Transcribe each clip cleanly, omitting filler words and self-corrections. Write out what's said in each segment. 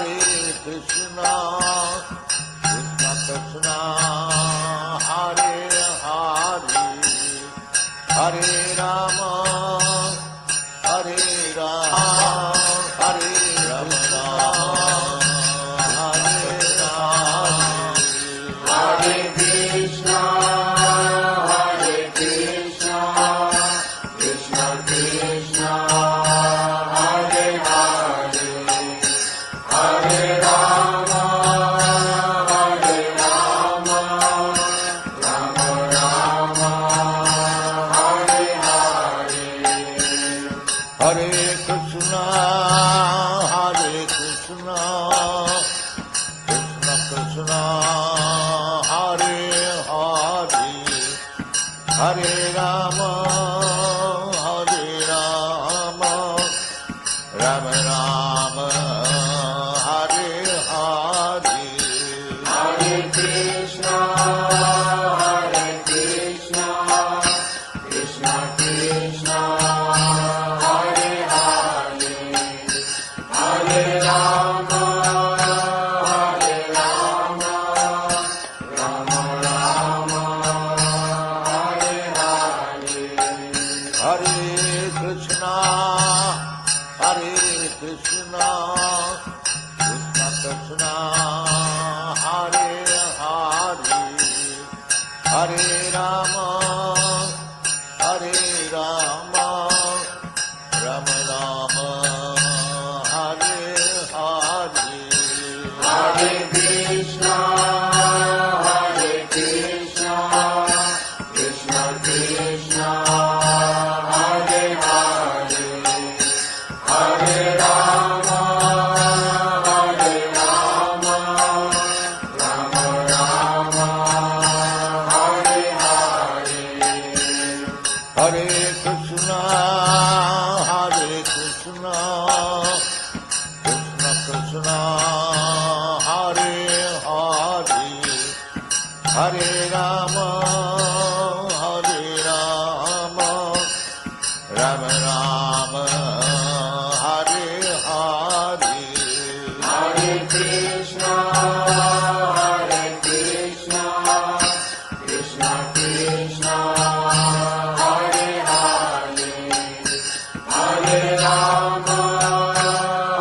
Hare Krishna, Krishna Krishna, Hare Hare, Hare Rama, Hare Rama, Hare Rama, Hare Rama, Hare Krishna, Hare Krishna, Krishna Krishna, Hare Hare, Hare Rama, Hare Rama, Rama Rama, Hare Hare, Hare Krishna, Hare Krishna, Krishna Krishna, Hare Hare, Hare Rama, Hare Rama, Rama Rama, Hare Hare, Hare Krishna, Hare Krishna, Krishna Krishna, Hare Hare, Hare Rama, Hare Rama, Rama Rama, Hare Hare, Hare Krishna, Hare Krishna, Krishna Krishna, Hare Hare, Hare Rama, Hare Rama, Rama Rama, Hare Hare, Hare Krishna, Hare Krishna, Krishna Krishna, Hare Hare, Hare Rama, Hare Rama, Rama Rama, Hare Hare, Hare Krishna, Hare Krishna, Krishna Krishna, Hare Hare, Hare Rama, Hare Rama, Rama Rama, Hare Hare, Hare Krishna, Hare Krishna, Krishna Krishna, Hare Hare, Hare Rama,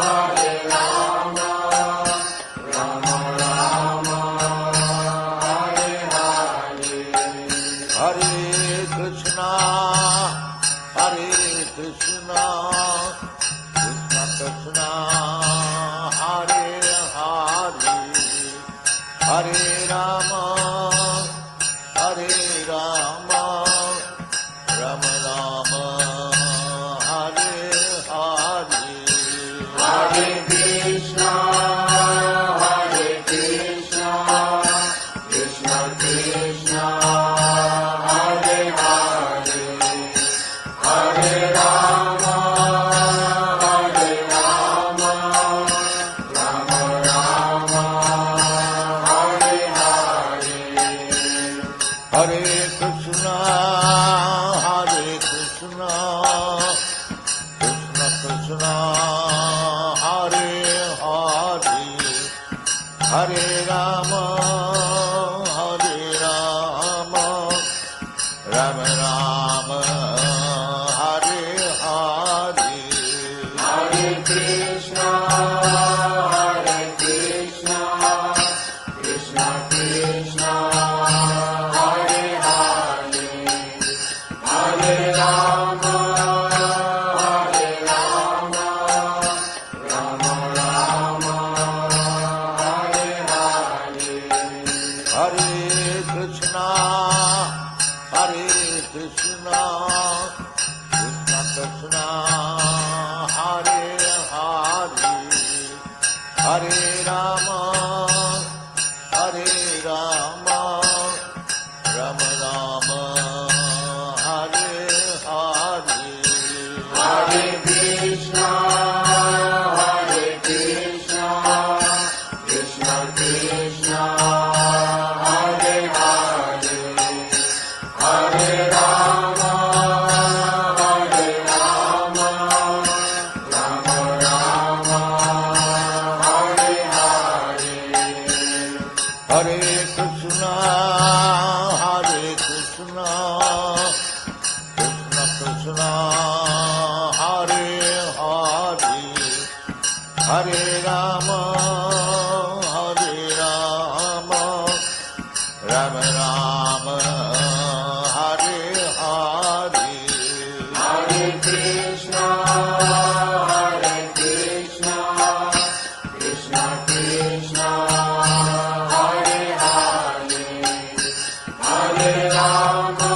Hare Rama, Rama Rama, Hare Hare, Hare Krishna, Hare Krishna, Krishna Krishna, Hare Hare, Hare Rama, Hare Rama, Rama Rama, Hare Hare, Hare Krishna, Hare Krishna, Krishna Krishna, Hare Hare, Hare Rama, Hare Rama, Rama Rama, Hare Hare, Hare Krishna, Hare Krishna, Krishna Krishna, Hare Hare, Hare Rama, Hare Rama, Rama Rama, Hare Hare, Hare Krishna, Hare Krishna, Krishna Krishna, Hare Hare, Hare Rama, Hare Rama, Rama Rama, Hare Hare, Hare Krishna, Hare Krishna, Krishna Krishna, Hare Hare, Hare Rama, Hare Rama, Rama Rama, Hare Hare, Hare Krishna, Hare Krishna, Krishna Krishna, Hare Hare, Hare Rama, Hare Rama, Rama Rama, Hare Hare Krishna, Krishna Krishna, Hare Hare, Hare Rama, Rama Rama, Hare Hare. Hare Krishna, Krishna Krishna, Hare Hare, Hare Rama,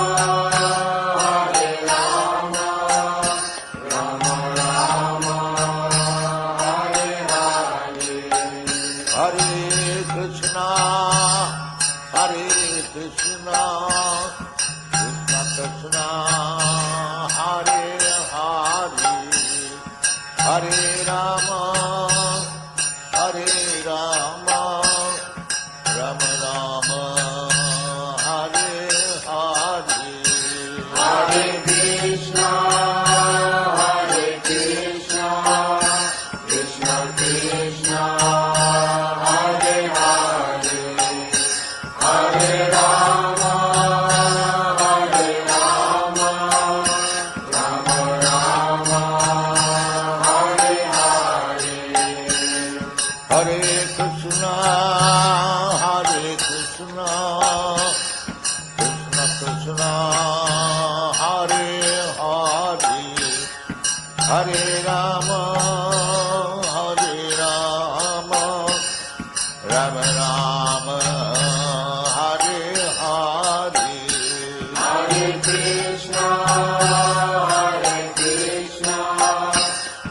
Rama Rama, Hare Hare. Hare Krishna, Krishna Krishna, Hare Hare, Hare Rama, Rama Rama, Hare Hare. Hare Krishna, Krishna Krishna, Hare Hare, Hare Rama, Rama Rama, Hare Hare. Hare Krishna, Krishna Krishna, Hare Hare, Hare Rama, Rama Rama, Hare Hare. Hare Krishna,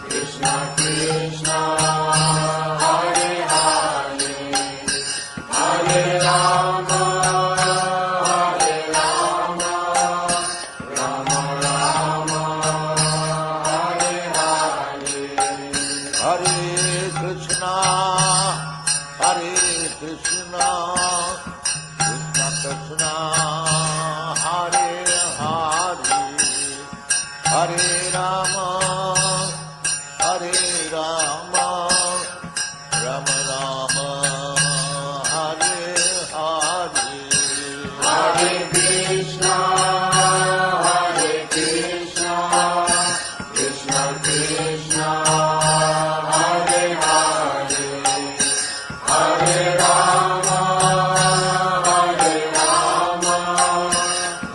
Krishna Krishna, Hare Hare, Hare Rama, Rama Rama, Hare Hare. Hare Krishna, Krishna Krishna, Hare Hare, Hare Rama, Rama Rama, Hare Hare. Hare Krishna, Krishna Krishna, Hare Hare, Hare Rama,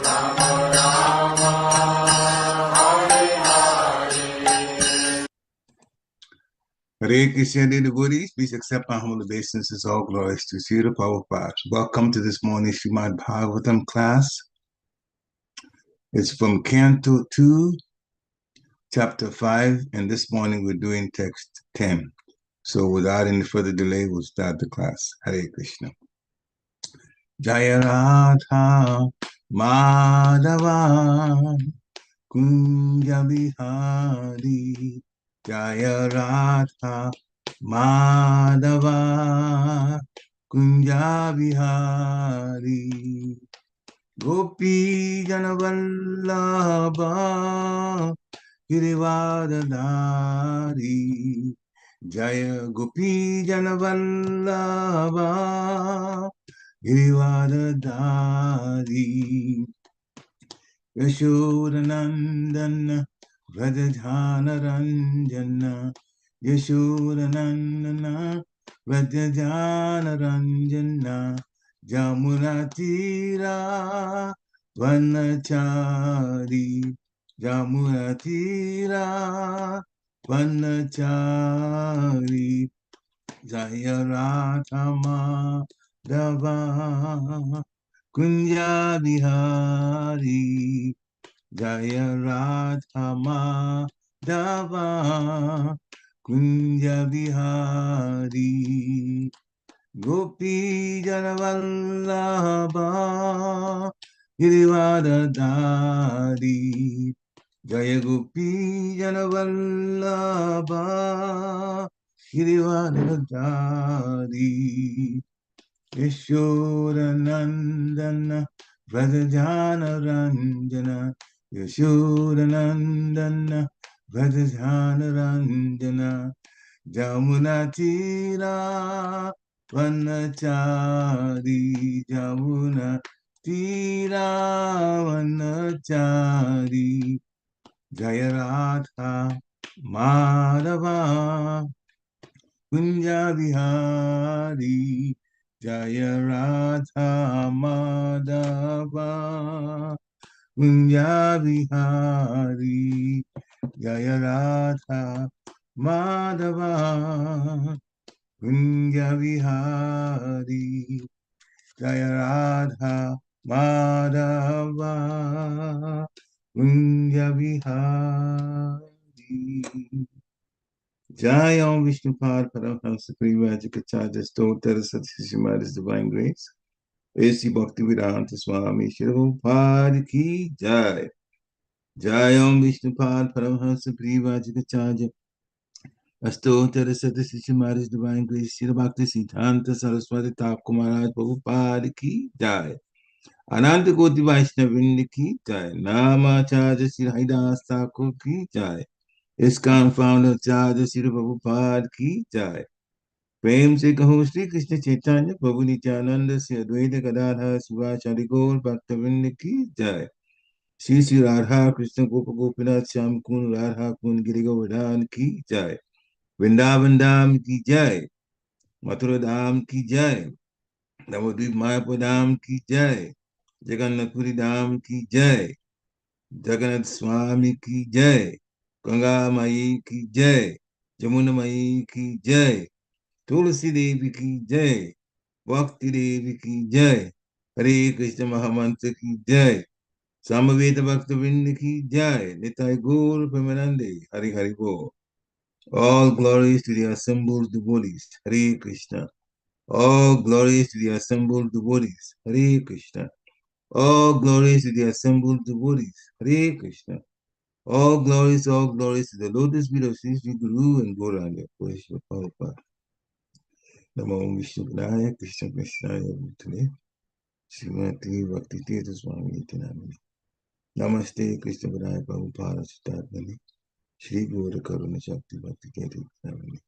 Rama Rama, Hare Hare. Hare Krishna, dear devotees, please accept my humble obeisances. All glories to Sri Prabhupada. Welcome to this morning Srimad Bhagavatam class. It's from Canto 2, Chapter 5, and this morning we're doing text 10. So without any further delay, we'll start the class. Hare Krishna. Jaya Radha Madhava Kunja Bihari, Jaya Radha Madhava Kunja Bihari, Gopi Janavallabha Girivardhari, Jaya Gopi Janavallabha Girivardhari, Yashodanandana Vrajajanaranjana, Yashodanandana Vrajajanaranjana, Jamunatira Vanachari, Jamunatira Vanachari, Jaya Radhama Dava Kunja Bihari, Jaya Radhama Dava Kunja Bihari, Gopi Janavallabha Girivardhari, Jaya Gopi Janavallabha Girivardhari, Yashodanandana Vrajajanaranjana, Yashodanandana Vrajajanaranjana, Jamunatira Vanachari Jamuna Tira Vanachari Jaya Radha Madhava Kunja Vihari Jaya Radha Madhava Kunja Vihari Jaya Radha Madhava Kunja Vihari Jaya Radha Madhava Kunja Vihari Jai Om Vishnupad Paramhamsa Parivajikacharya Stotara Satsishimada's Divine Grace. A.C. Bhaktivedanta Swami Shirabhupad Ki Jai. Jai Om Vishnupad Paramhamsa Parivajikacharya Astotara Satsishimada's Divine Grace. Shirabhakti Siddhanta Saraswati Thakur Maharaj Prabhupada Ki Jai. Ananta Koti Vaishnavinda Ki Jai. Namacharya Shri Haridas Thakur Ki Jai. ISKCON founder Acharya Shri Prabhupada Ki Jai. प्रेम से कहूँ श्री कृष्ण चैतन्य प्रभु नित्यानंद से अद्वैत गदाधर शिवाचार्य गौर भक्तवृंद की जय। श्री श्री राधा कृष्ण गोप गोपीनाथ श्याम कुंड राधा कुंड गिरि गोवर्धन की जय। वृंदावन धाम की जय। मथुरा धाम की जय। नवद्वीप मायापुर धाम की जय। जगन्नाथपुरी धाम की जय। जगन्नाथ स्वामी की जय। गंगा माई की जय। जमुना माई की जय। तुलसी देवी की जय। भक्ति देवी की जय। हरे कृष्ण महामंत्र की जय। समवेत भक्त वृंद की जय। निताय गौर प्रेमानंदे हरि हरि बोल। All glories to the assembled devotees. Hare Krishna. All glories to the assembled devotees. Hare Krishna. All glories to the assembled devotees. Hare Krishna. All glories to the lotus feet of Sri Sri Guru and Gauranga. Worship Prabhupada. Namo Vishnu Padaya Krishna Krishnaya Bhutale Srimati Bhakti Tirtha Swami Nityanamani. Namaste Krishna Padaya Prabhupada Siddharthani Shri Guru Karuna Shakti Bhakti Tirtha Swami.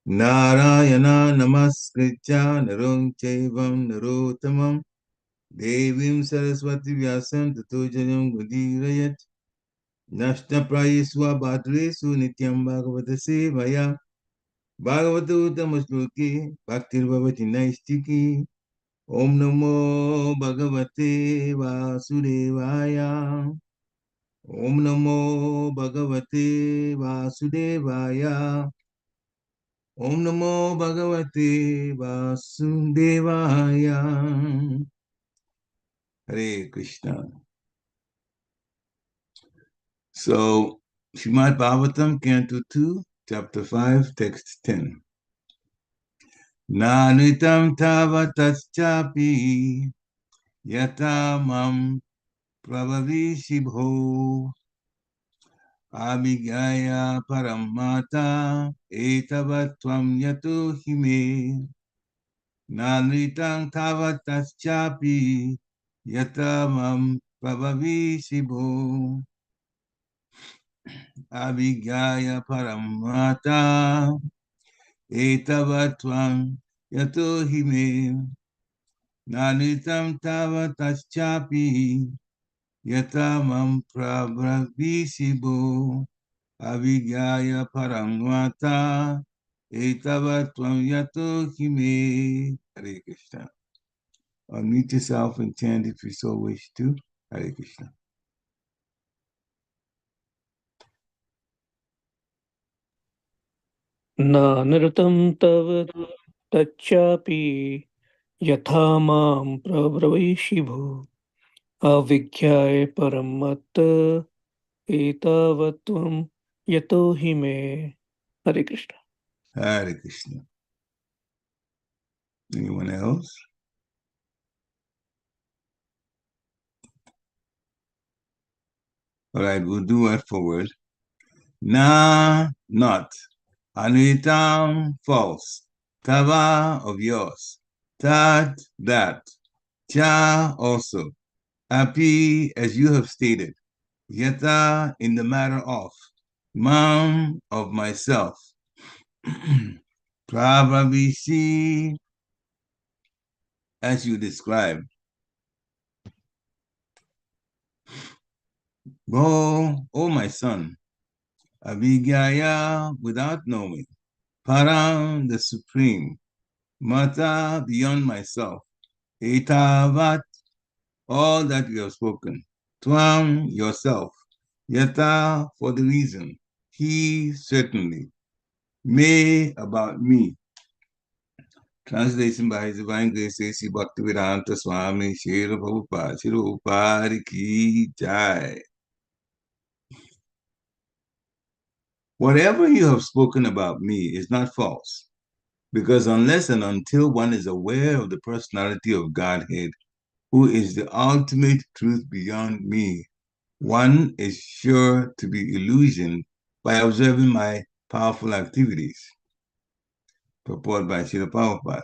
Narayana Namaskritya Narom Chaivam Narottamam Devim Saraswati Vyasam Tato Jayam Gudirayat Nashta Prayeswa Bhadresu Nityam Bhagavata Sevaya Bhagavata Uttama Bhaktir Bhavati Naistiki Om Namo Bhagavate Vasudevaya. Om Namo Bhagavate Vasudevaya. Om Namo Bhagavate Vasudevaya. Hare Krishna. So, Srimad Bhagavatam, Canto 2, Chapter 5, Text 10. Nanitam tavataschapi yatamam pravavishibho abhigaya paramata etavatvam yato hime nanritam tavataschapi yatamam pravavishibho abhigaya paramata etavatvam yato hime nanitam tavataschapi yatamam pravavishibho Avijaya Paramata Etavatvam Yato Hime. Hare Krishna. Unmute yourself and chant if you so wish to. Hare Krishna. नानृतं तव तच्चापि यथा मां प्रब्रवीषि भो अविज्ञाय परं मत्त एतावत्त्वं यतो हि मे हरे Krishna. Hare Krishna. Anyone else? All right, we'll do it forward. Na, not. Anitam, false. Tava, of yours. Tat, that. Cha, also. Api, as you have stated. Yata, in the matter of. Mam, of myself. Pravavisi, as you described. Oh, my son, Abhigaya without knowing, Param the supreme, Mata beyond myself, Etavat, all that you have spoken, Tvam yourself, Yata for the reason, he certainly, me about me. Translation by His Divine Grace A.C. Bhaktivedanta Swami Srila Prabhupada, Srila Prabhupada Ki Jai. Whatever you have spoken about me is not false, because unless and until one is aware of the personality of Godhead, who is the ultimate truth beyond me, one is sure to be illusioned by observing my powerful activities. Purport by Srila Prabhupada.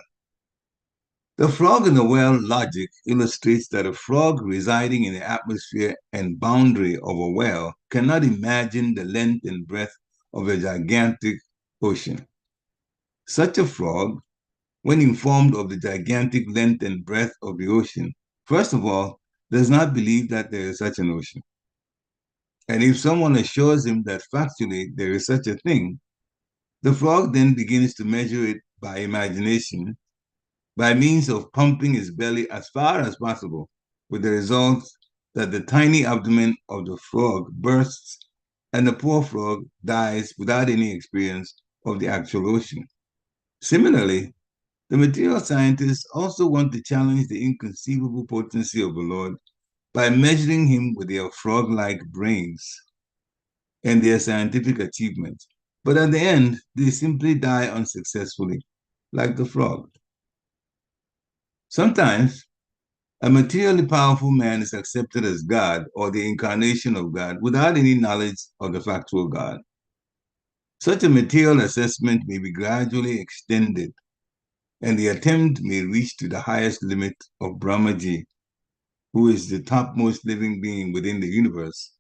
The frog in the well logic illustrates that a frog residing in the atmosphere and boundary of a well cannot imagine the length and breadth of a gigantic ocean. Such a frog, when informed of the gigantic length and breadth of the ocean, first of all, does not believe that there is such an ocean. And if someone assures him that factually there is such a thing, the frog then begins to measure it by imagination by means of pumping his belly as far as possible, with the result that the tiny abdomen of the frog bursts and the poor frog dies without any experience of the actual ocean. Similarly, the material scientists also want to challenge the inconceivable potency of the Lord by measuring him with their frog-like brains and their scientific achievements. But at the end, they simply die unsuccessfully, like the frog. Sometimes, a materially powerful man is accepted as God or the incarnation of God without any knowledge of the factual God. Such a material assessment may be gradually extended, and the attempt may reach to the highest limit of Brahmaji, who is the topmost living being within the universe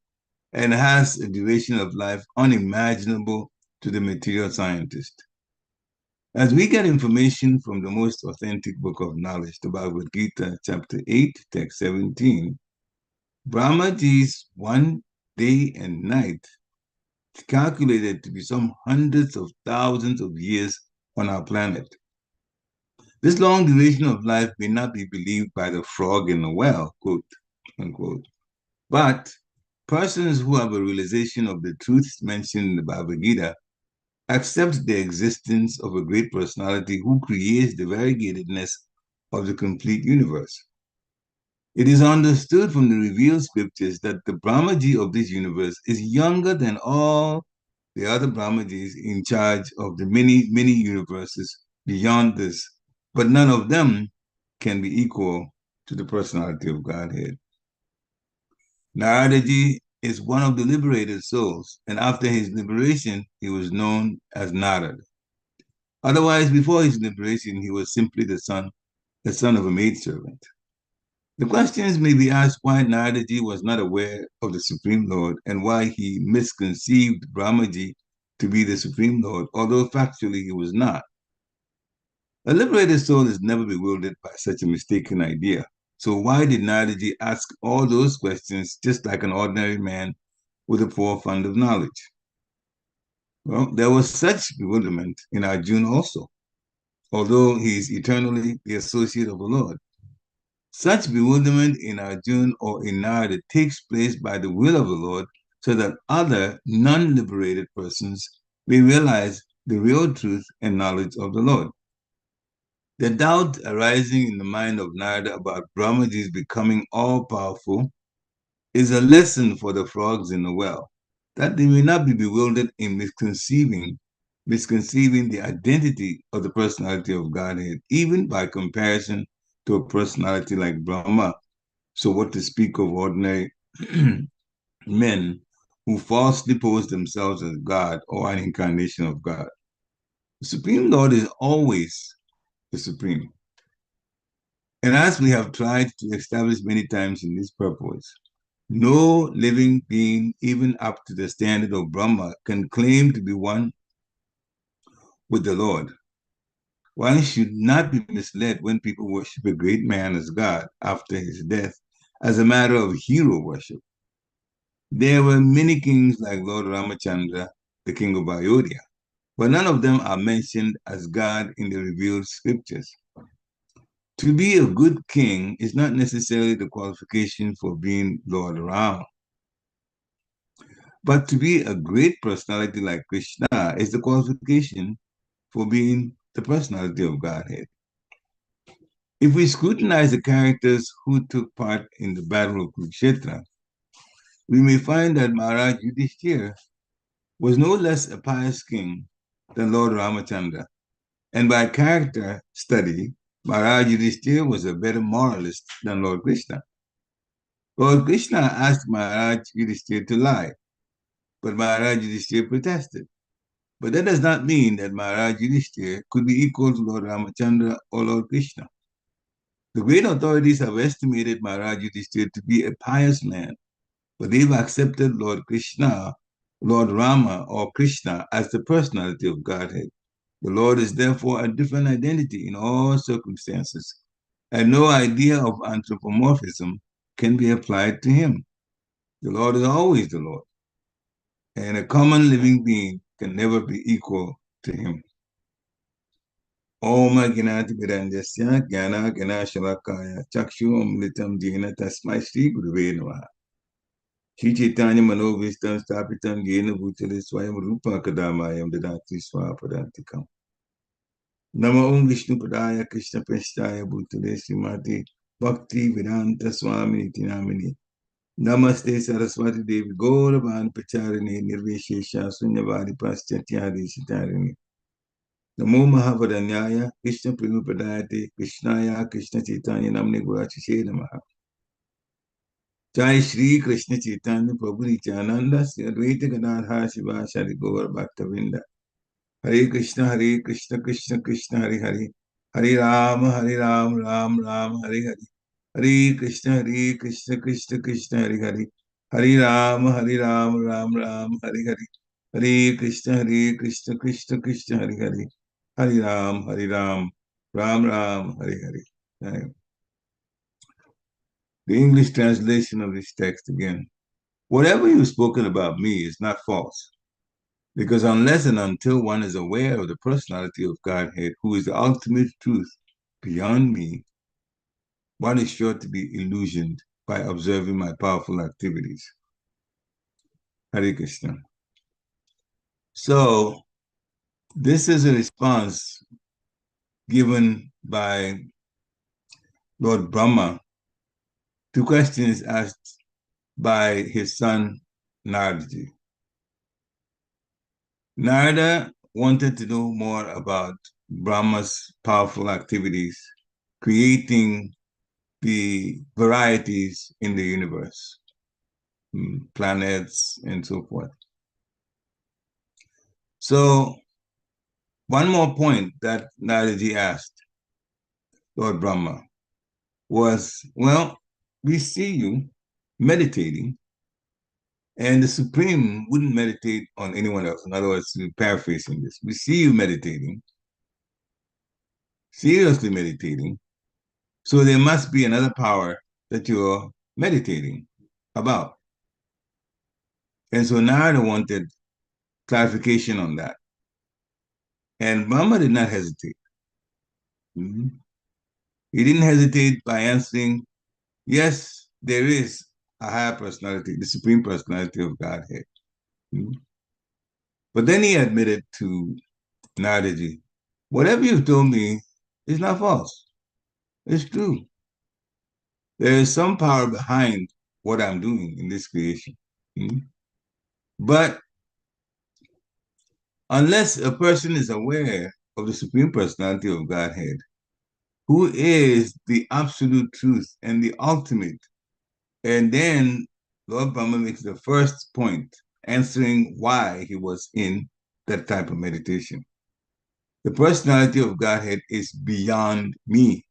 and has a duration of life unimaginable to the material scientist. As we get information from the most authentic book of knowledge, the Bhagavad Gita, chapter 8, text 17, Brahmaji's one day and night is calculated to be some hundreds of thousands of years on our planet. This long duration of life may not be believed by the frog in the well, quote, unquote, but persons who have a realization of the truths mentioned in the Bhagavad Gita accept the existence of a great personality who creates the variegatedness of the complete universe. It is understood from the revealed scriptures that the Brahmaji of this universe is younger than all the other Brahmajis in charge of the many, many universes beyond this, but none of them can be equal to the personality of Godhead. Naradaji is one of the liberated souls, and after his liberation, he was known as Narad. Otherwise, before his liberation, he was simply the son of a maidservant. The questions may be asked why Naradaji was not aware of the Supreme Lord and why he misconceived Brahmaji to be the Supreme Lord, although factually he was not. A liberated soul is never bewildered by such a mistaken idea. So why did Naradaji ask all those questions just like an ordinary man with a poor fund of knowledge? Well, there was such bewilderment in Arjuna also, although he is eternally the associate of the Lord. Such bewilderment in Arjuna or in Narada takes place by the will of the Lord so that other non-liberated persons may realize the real truth and knowledge of the Lord. The doubt arising in the mind of Narada about Brahmaji's becoming all-powerful is a lesson for the frogs in the well, that they may not be bewildered in misconceiving the identity of the personality of Godhead, even by comparison to a personality like Brahma. So what to speak of ordinary men who falsely pose themselves as God or an incarnation of God. The Supreme Lord is always the Supreme. And as we have tried to establish many times in this purpose, no living being, even up to the standard of Brahma, can claim to be one with the Lord. One should not be misled when people worship a great man as God after his death as a matter of hero worship. There were many kings like Lord Ramachandra, the king of Ayodhya, but none of them are mentioned as God in the revealed scriptures. To be a good king is not necessarily the qualification for being Lord Rama. But to be a great personality like Krishna is the qualification for being the personality of Godhead. If we scrutinize the characters who took part in the Battle of Kurukshetra, we may find that Maharaj Yudhishthira was no less a pious king than Lord Ramachandra. And by character study, Maharaj Yudhishthira was a better moralist than Lord Krishna. Lord Krishna asked Maharaj Yudhishthira to lie, but Maharaj Yudhishthira protested. But that does not mean that Maharaj Yudhishthira could be equal to Lord Ramachandra or Lord Krishna. The great authorities have estimated Maharaj Yudhishthira to be a pious man, but they've accepted Lord Krishna, Lord Rama, or Krishna as the personality of Godhead. The Lord is therefore a different identity in all circumstances, and no idea of anthropomorphism can be applied to him. The Lord is always the Lord, and a common living being can never be equal to him. Om Gnati Viranjasya Jnana Gana Shalakaya Chakshu Amlitam Jena Tasmai Shri Guruve Namaha. Shri Chaitanya Manovistam Stapitam Jena Bhutale Swayam Rupa Kadamayam Dadati Swapadantikam. Namo Om Vishnu Padaya Krishna Prasthaya Bhutale Srimati Bhakti Vedanta Swami Tinamini. Namaste Saraswati Devi Gauravan Pacharini Nirvishesha Sunyavari Paschatya Shitarini. Namo Mahavadanyaya Krishna Prabhupadayate Krishnaya Krishna Chaitanya Namne Gurachise Namaha. Jai Shri Krishna Chaitanya Prabhu Nityananda Sri Advaita Gadadhara Shiva Shari Gaur Bhaktavinda. Hare Krishna Krishna Krishna Hare Hare. Hare Ram Ram Hare Hare. Hare Krishna Krishna Krishna Hare Hare. Hare Ram Ram Hare Hare. Hare Krishna Krishna Krishna Hare Hare. Hare Ram Ram Hare Hare. The English translation of this text again. Whatever you've spoken about me is not false, because unless and until one is aware of the personality of Godhead, who is the ultimate truth beyond me, one is sure to be illusioned by observing my powerful activities. Hare Krishna. So, this is a response given by Lord Brahma to questions asked by his son Naradaji. Narada wanted to know more about Brahma's powerful activities, creating the varieties in the universe, planets, and so forth. So, one more point that Naradaji asked Lord Brahma was, well, we see you meditating, and the Supreme wouldn't meditate on anyone else. In other words, paraphrasing this, we see you meditating, seriously meditating, so there must be another power that you're meditating about. And so Narada wanted clarification on that. And Brahma did not hesitate. Mm-hmm. He didn't hesitate by answering, yes, there is a higher personality, the supreme personality of Godhead. Mm-hmm. But then he admitted to Naradaji, whatever you've told me is not false. It's true. There is some power behind what I'm doing in this creation. Mm-hmm. But unless a person is aware of the supreme personality of Godhead, who is the absolute truth and the ultimate, and then Lord Brahma makes the first point, answering why he was in that type of meditation. The personality of Godhead is beyond me.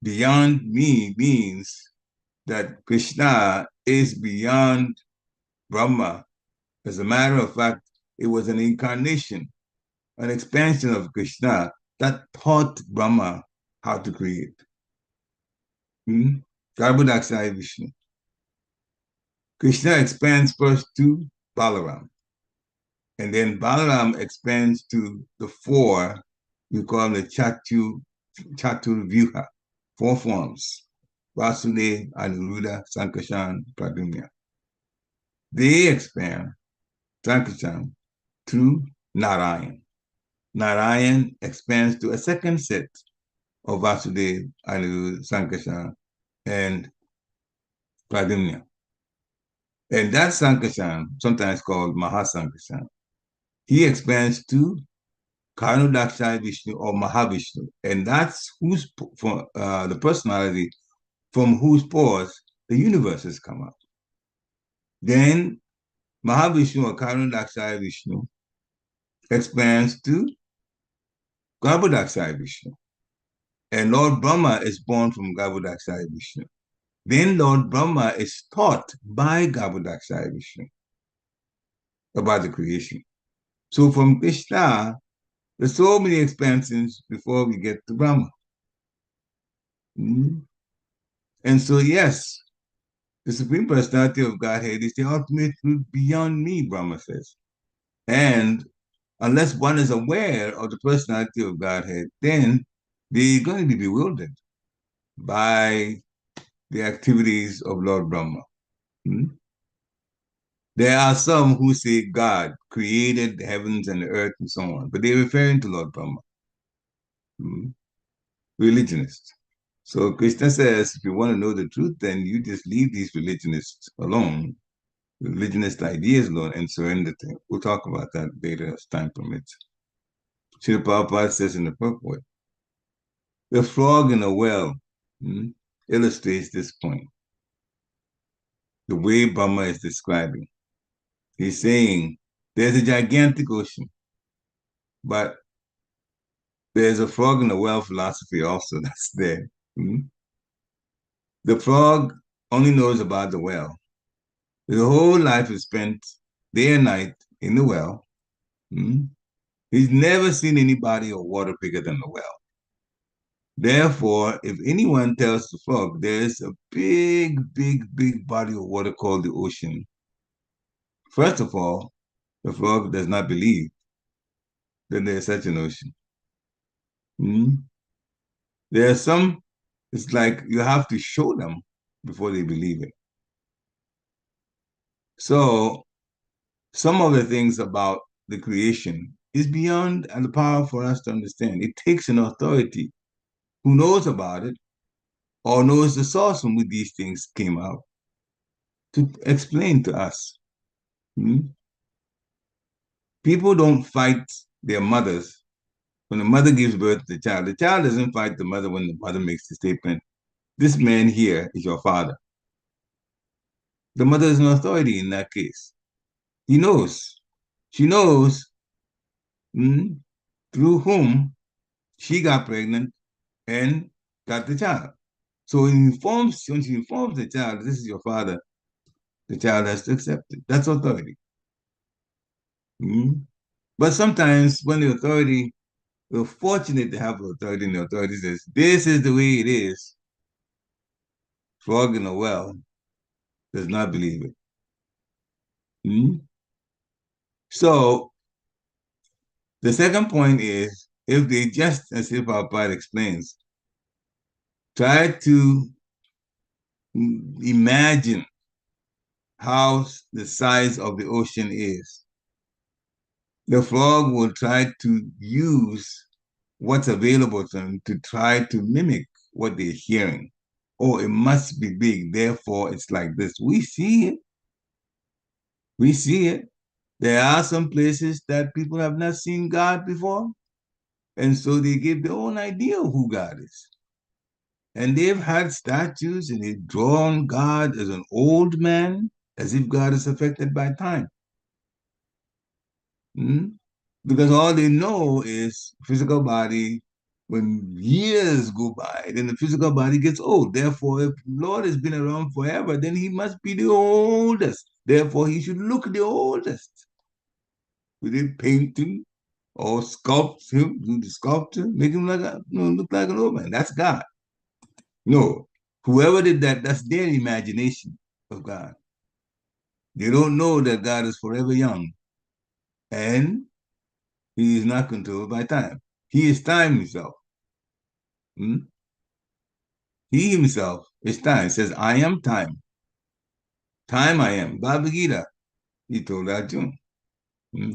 Beyond me means that Krishna is beyond Brahma. As a matter of fact, it was an incarnation, an expansion of Krishna that taught Brahma how to create. Garbhodakshaya Vishnu. Krishna expands first to Balaram. And then Balaram expands to the four, we call them the Chatur Vyuha, four forms. Vasudev, Aniruddha, Sankarshan, Pradyumna. They expand Sankarshan through Narayan. Narayan expands to a second set of Vasudev, Aniruddha, Sankarshan, and Pradyumna. And that Sankarshan, sometimes called Mahasankarshan, he expands to Karnodakshaya Vishnu or Mahavishnu. And that's the personality from whose pores the universe has come out. Then Mahavishnu or Karnodakshaya Vishnu expands to Garbhodakshaya Vishnu. And Lord Brahma is born from Garbhodakshaya Vishnu. Then Lord Brahma is taught by Garbhodakshaya Vishnu about the creation. So from Krishna, there's so many expansions before we get to Brahma. Mm-hmm. And so, yes, the Supreme Personality of Godhead is the ultimate truth beyond me, Brahma says. And unless one is aware of the personality of Godhead, then they're going to be bewildered by the activities of Lord Brahma. Hmm? There are some who say God created the heavens and the earth and so on, but they're referring to Lord Brahma. Hmm? Religionists. So Krishna says, if you want to know the truth, then you just leave these religionists alone, religionist ideas alone, and surrender to him. We'll talk about that later as time permits. Srila Prabhupada says in the purport, the frog in the well illustrates this point. The way Brahma is describing. He's saying there's a gigantic ocean, but there's a frog in the well philosophy also that's there. The frog only knows about the well. His whole life is spent day and night in the well. He's never seen any body of water bigger than the well. Therefore, if anyone tells the frog there's a big, big, big body of water called the ocean, first of all, the frog does not believe that there's such an ocean. There are some, it's like you have to show them before they believe it. So, some of the things about the creation is beyond the power for us to understand. It takes an authority who knows about it or knows the source from which these things came out to explain to us. People don't fight their mothers when the mother gives birth to the child. The child doesn't fight the mother when the mother makes the statement, this man here is your father. The mother is an authority in that case. He knows. She knows through whom she got pregnant and got the child. So when she informs the child, this is your father, the child has to accept it. That's authority. But sometimes when the authority, we're fortunate to have authority, and the authority says, this is the way it is. Frog in a well does not believe it. So the second point is, if they just, as if our part explains, try to imagine how the size of the ocean is, the frog will try to use what's available to them to try to mimic what they're hearing. Oh, it must be big, therefore it's like this. We see it. We see it. There are some places that people have not seen God before, and so they give their own idea of who God is. And they've had statues and they've drawn God as an old man, as if God is affected by time. Because all they know is physical body. When years go by, then the physical body gets old. Therefore, if Lord has been around forever, then he must be the oldest. Therefore, he should look the oldest. With a painting or sculpt him, do the sculpture, make him look like an old man. That's God. No, whoever did that, that's their imagination of God. They don't know that God is forever young and he is not controlled by time. He is time himself. Hmm? He himself is time. He says, I am time. Time I am. Bhagavad Gita, he told Arjuna,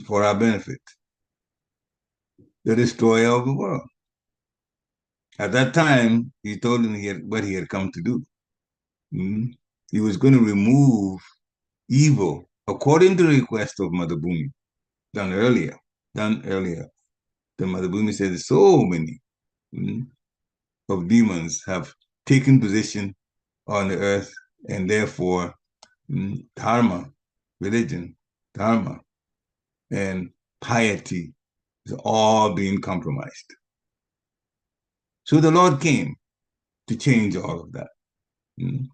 for our benefit. The destroyer of the world. At that time, he told him what he had come to do. He was going to remove evil according to the request of Mother Bhumi, done earlier. The Mother Bhumi said so many of demons have taken position on the earth, and therefore dharma, religion, dharma, and piety is all being compromised. So the Lord came to change all of that. And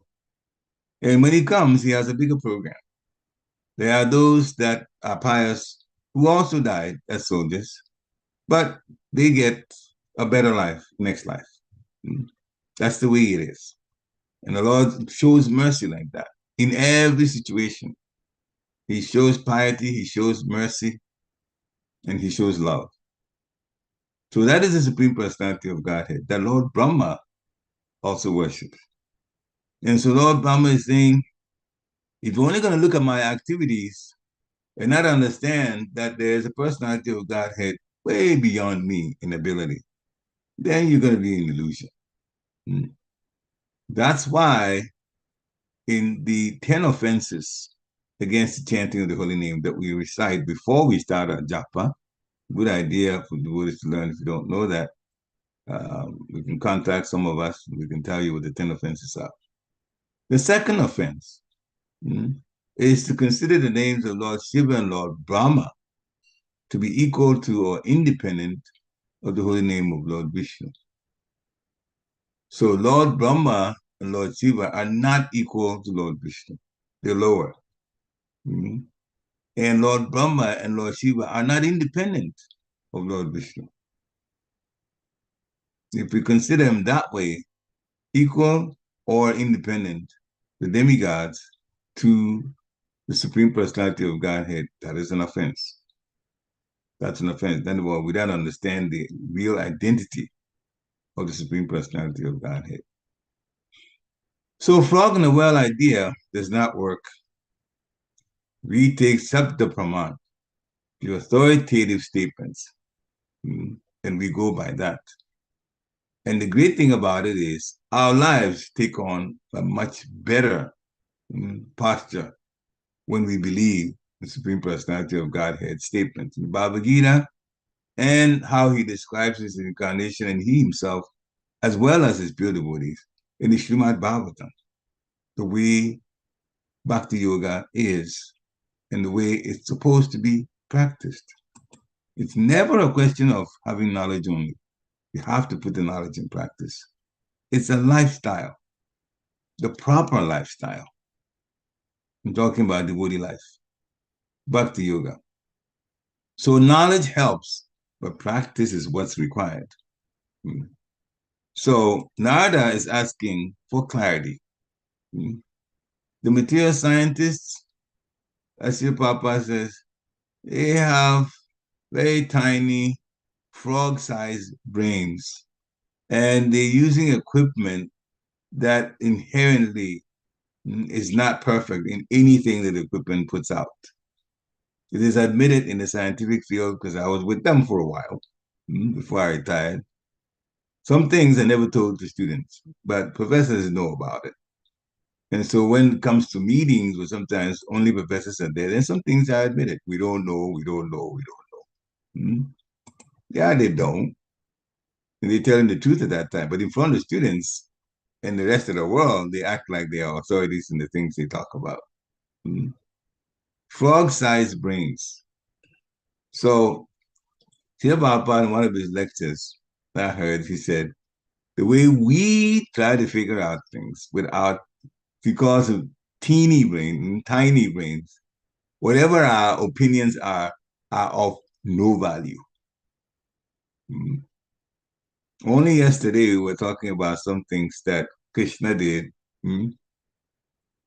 when he comes, he has a bigger program. There are those that are pious who also died as soldiers, but they get a better life, next life. That's the way it is. And the Lord shows mercy like that in every situation. He shows piety, he shows mercy, and he shows love. So that is the Supreme Personality of Godhead that Lord Brahma also worships. And so Lord Brahma is saying, if you're only going to look at my activities and not understand that there's a personality of Godhead way beyond me in ability, then you're going to be in illusion. That's why in the 10 offenses against the chanting of the holy name that we recite before we start our japa, good idea for the Buddhists to learn if you don't know that. We can contact some of us, we can tell you what the 10 offenses are. The second offense is to consider the names of Lord Shiva and Lord Brahma to be equal to or independent of the holy name of Lord Vishnu. So Lord Brahma and Lord Shiva are not equal to Lord Vishnu. They're lower. And Lord Brahma and Lord Shiva are not independent of Lord Vishnu. If we consider them that way, equal or independent, the demigods to the Supreme Personality of Godhead, that is an offense. That's an offense. Then we don't understand the real identity of the Supreme Personality of Godhead. So frog in the well idea does not work. We take Sabda Praman, the authoritative statements, and we go by that. And the great thing about it is our lives take on a much better posture when we believe the Supreme Personality of Godhead statements in the Bhagavad Gita and how he describes his incarnation and he himself, as well as his pure devotees, in the Srimad Bhagavatam, the way Bhakti Yoga is and the way it's supposed to be practiced. It's never a question of having knowledge only. You have to put the knowledge in practice. It's a lifestyle, the proper lifestyle. I'm talking about devotee life, Bhakti Yoga. So knowledge helps, but practice is what's required. So Narada is asking for clarity. The material scientists, as your Papa says, they have very tiny frog-sized brains, and they're using equipment that inherently is not perfect in anything that the equipment puts out. It is admitted in the scientific field, because I was with them for a while before I retired. Some things are never told to students, but professors know about it. And so when it comes to meetings, where sometimes only professors are there, then some things are admitted. We don't know, we don't know, we don't know. Yeah, they don't. And they tell them the truth at that time. But in front of students and the rest of the world, they act like they are authorities in the things they talk about. Frog-sized brains. So Srila Prabhupada, in one of his lectures that I heard, he said, the way we try to figure out things because of teeny brains, tiny brains, whatever our opinions are of no value. Mm. Only yesterday we were talking about some things that Krishna did mm,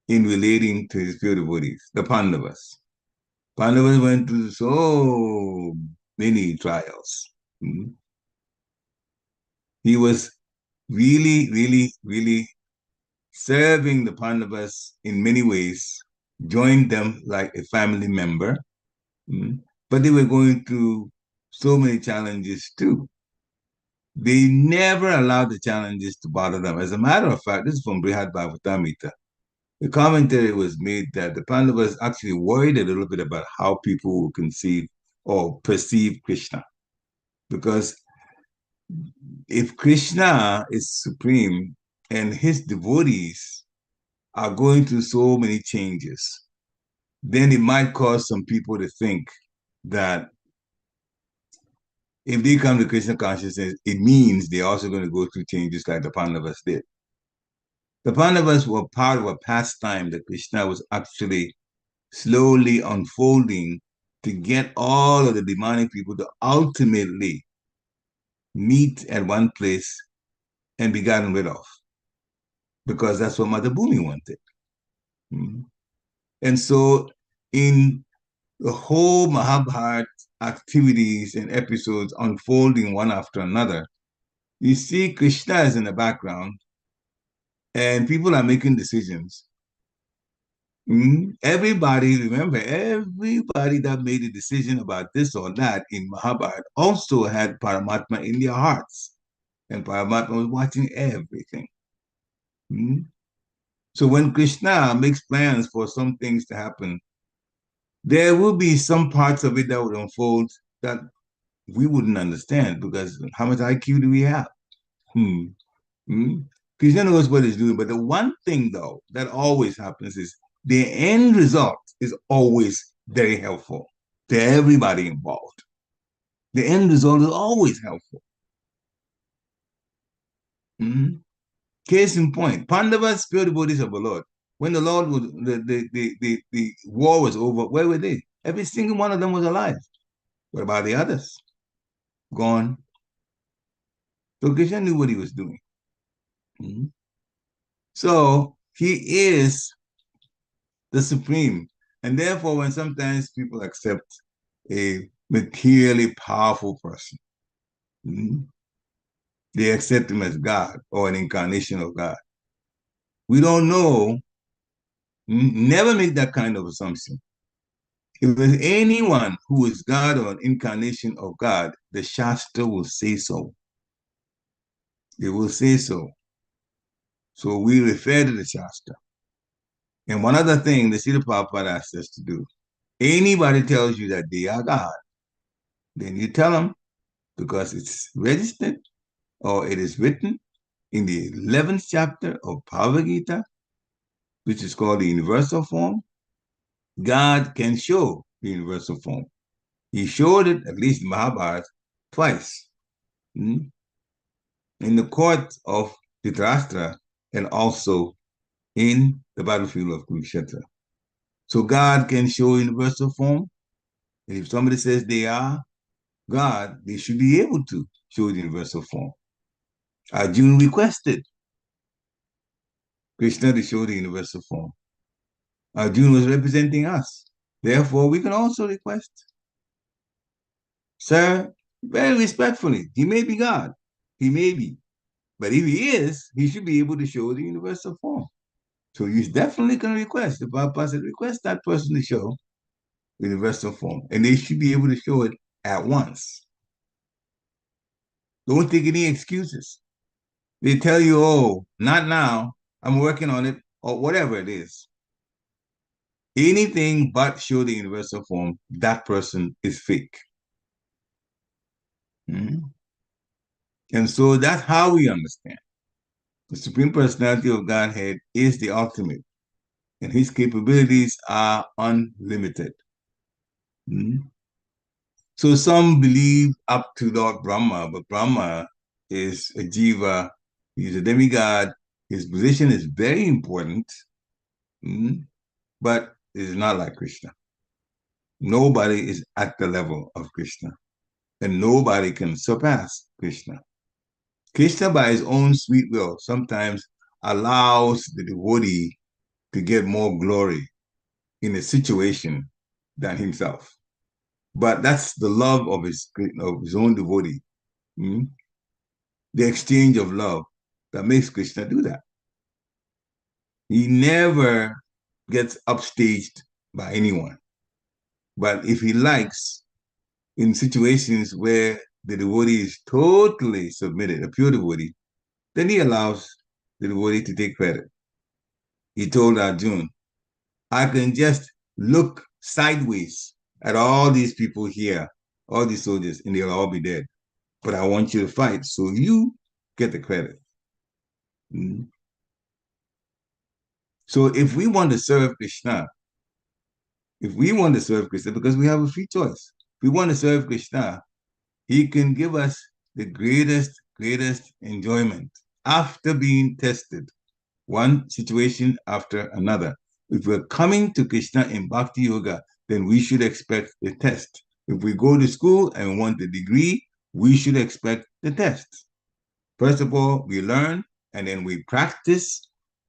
in relating to his pure devotees, the Pandavas. Pandavas went through so many trials. Mm. He was really, really, really serving the Pandavas in many ways, joined them like a family member. Mm. But they were going through so many challenges too. They never allowed the challenges to bother them. As a matter of fact, this is from Brihad Bhagavatamrita. The commentary was made that the Pandavas actually worried a little bit about how people will conceive or perceive Krishna. Because if Krishna is supreme and his devotees are going through so many changes, then it might cause some people to think that if they come to Krishna consciousness, it means they're also going to go through changes like the Pandavas did. The Pandavas were part of a pastime that Krishna was actually slowly unfolding to get all of the demonic people to ultimately meet at one place and be gotten rid of, because that's what Mother Bhumi wanted. Mm-hmm. And so, in the whole Mahabharata activities and episodes unfolding one after another, you see Krishna is in the background and people are making decisions. Everybody, remember, everybody that made a decision about this or that in Mahabharata also had Paramatma in their hearts. And Paramatma was watching everything. Mm. So when Krishna makes plans for some things to happen, there will be some parts of it that would unfold that we wouldn't understand, because how much IQ do we have? Hmm. Hmm. Krishna knows what he's doing, but the one thing though that always happens is the end result is always very helpful to everybody involved. The end result is always helpful. Hmm. Case in point, Pandavas spilled the bodies of the Lord. When the Lord was the war was over, where were they? Every single one of them was alive. What about the others? Gone. So Krishna knew what he was doing. Hmm. So he is the supreme. And therefore, when sometimes people accept a materially powerful person, mm, they accept him as God or an incarnation of God. We don't know, never make that kind of assumption. If there's anyone who is God or an incarnation of God, the Shastra will say so. It will say so. So we refer to the Shastra. And one other thing the Srila Prabhupada asks us to do, anybody tells you that they are God, then you tell them, because it's registered or it is written in the 11th chapter of Bhagavad Gita, which is called the universal form. God can show the universal form. He showed it, at least in Mahabharata, twice. In the court of Dhritarashtra and also in the battlefield of Kurukshetra. So God can show universal form. And if somebody says they are God, they should be able to show the universal form. Arjuna requested Krishna to show the universal form. Arjuna was representing us. Therefore, we can also request, sir, very respectfully, he may be God. He may be. But if he is, he should be able to show the universal form. So you definitely can request. The Prabhupada said, request that person to show the universal form. And they should be able to show it at once. Don't take any excuses. They tell you, oh, not now, I'm working on it, or whatever it is. Anything but show the universal form, that person is fake. Mm-hmm. And so that's how we understand. The Supreme Personality of Godhead is the ultimate, and his capabilities are unlimited. Mm-hmm. So some believe up to Lord Brahma, but Brahma is a jiva, he's a demigod. His position is very important, but it is not like Krishna. Nobody is at the level of Krishna. and nobody can surpass Krishna. Krishna, by his own sweet will, sometimes allows the devotee to get more glory in a situation than himself. But that's the love of his own devotee. Mm? The exchange of love that makes Krishna do that. He never gets upstaged by anyone. But if he likes, in situations where the devotee is totally submitted, a pure devotee, then he allows the devotee to take credit. He told Arjun, I can just look sideways at all these people here, all these soldiers, and they'll all be dead. But I want you to fight, so you get the credit. Mm. So if we want to serve Krishna, because we have a free choice, if we want to serve Krishna, he can give us the greatest enjoyment after being tested, one situation after another. If we're coming to Krishna in Bhakti Yoga, then we should expect the test. If we go to school and want the degree, we should expect the test. First of all, we learn, and then we practice,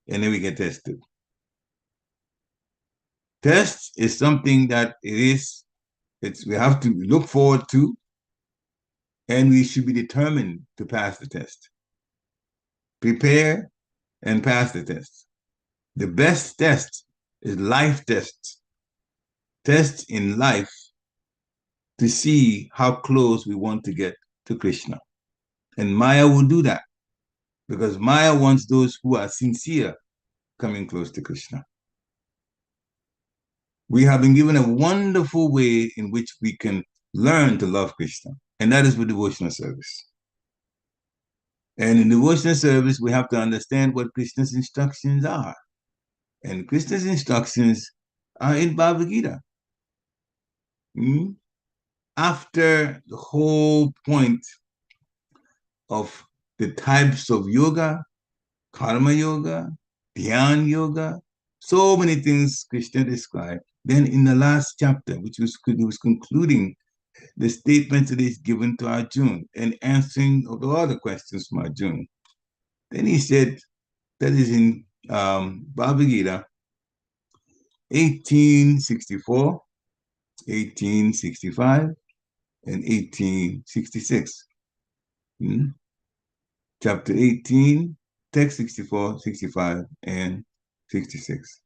and then we get tested. Tests is something that we have to look forward to, and we should be determined to pass the test. Prepare and pass the test. The best test is life tests. Tests in life to see how close we want to get to Krishna. And Maya will do that because Maya wants those who are sincere coming close to Krishna. We have been given a wonderful way in which we can learn to love Krishna, and that is with devotional service. And in devotional service, we have to understand what Krishna's instructions are. And Krishna's instructions are in Bhagavad Gita. After the whole point of the types of yoga, karma yoga, dhyan yoga, so many things Krishna described. Then in the last chapter, which was concluding the statements that he's given to Arjun and answering all the other questions from Arjun. Then he said, that is in Bhagavad Gita, 1864, 1865, and 1866. Chapter 18, text 64, 65, and 66.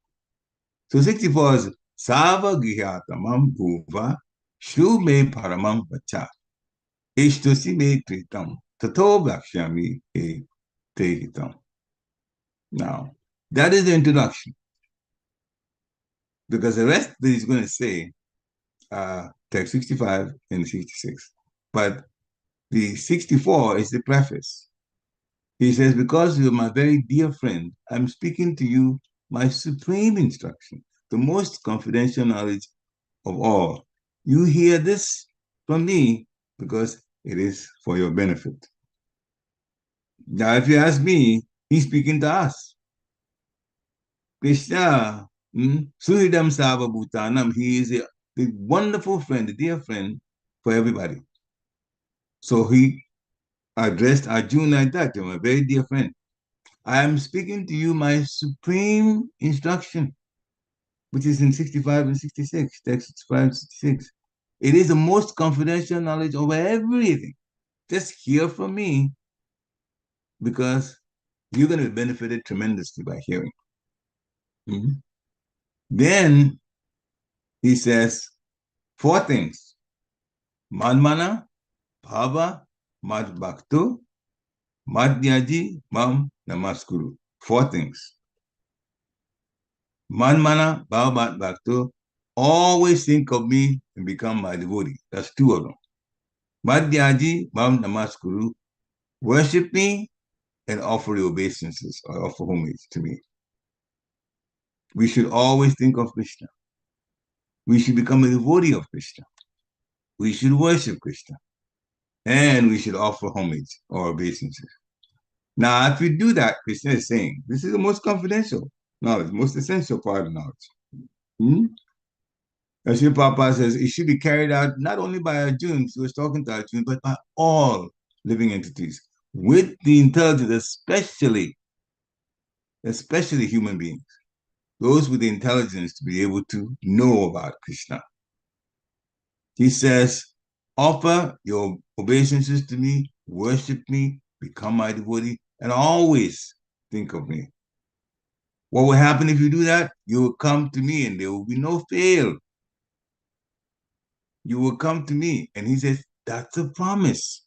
So 64 is Sava Gihatamam Bhuva Shru Me Paramam Vacha Ishtosi Me Tritam Tato Bhakshami E Tehitam. Now, that is the introduction. Because the rest that he's going to say text 65 and 66. But the 64 is the preface. He says, because you're my very dear friend, I'm speaking to you my supreme instruction, the most confidential knowledge of all. You hear this from me because it is for your benefit. Now, if you ask me, he's speaking to us. Krishna, Suhridam Sava Bhutanam, he is the wonderful friend, the dear friend for everybody. So he addressed Arjuna like that, my very dear friend. I am speaking to you my supreme instruction, which is in 65 and 66, text 65 and 66. It is the most confidential knowledge over everything. Just hear from me because you're going to be benefited tremendously by hearing. Then he says 4 things. Manmana, Bhava, Mad Bhaktu, Madhyaji, Mam, Namaskuru. 4 things. Manmana, Bhava, Mad Bhaktu, always think of me and become my devotee. That's 2 of them. Madhyaji, Mam, Namaskuru, worship me and offer your obeisances or offer homage to me. We should always think of Krishna. We should become a devotee of Krishna. We should worship Krishna. And we should offer homage or obeisances. Now, if we do that, Krishna is saying, this is the most confidential knowledge, most essential part of knowledge. As your Papa says, it should be carried out not only by Arjun, he was talking to Arjun, but by all living entities with the intelligence, especially human beings, those with the intelligence to be able to know about Krishna. He says, offer your obeisances to me, worship me, become my devotee, and always think of me. What will happen if you do that? You will come to me and there will be no fail. You will come to me. And he says, that's a promise.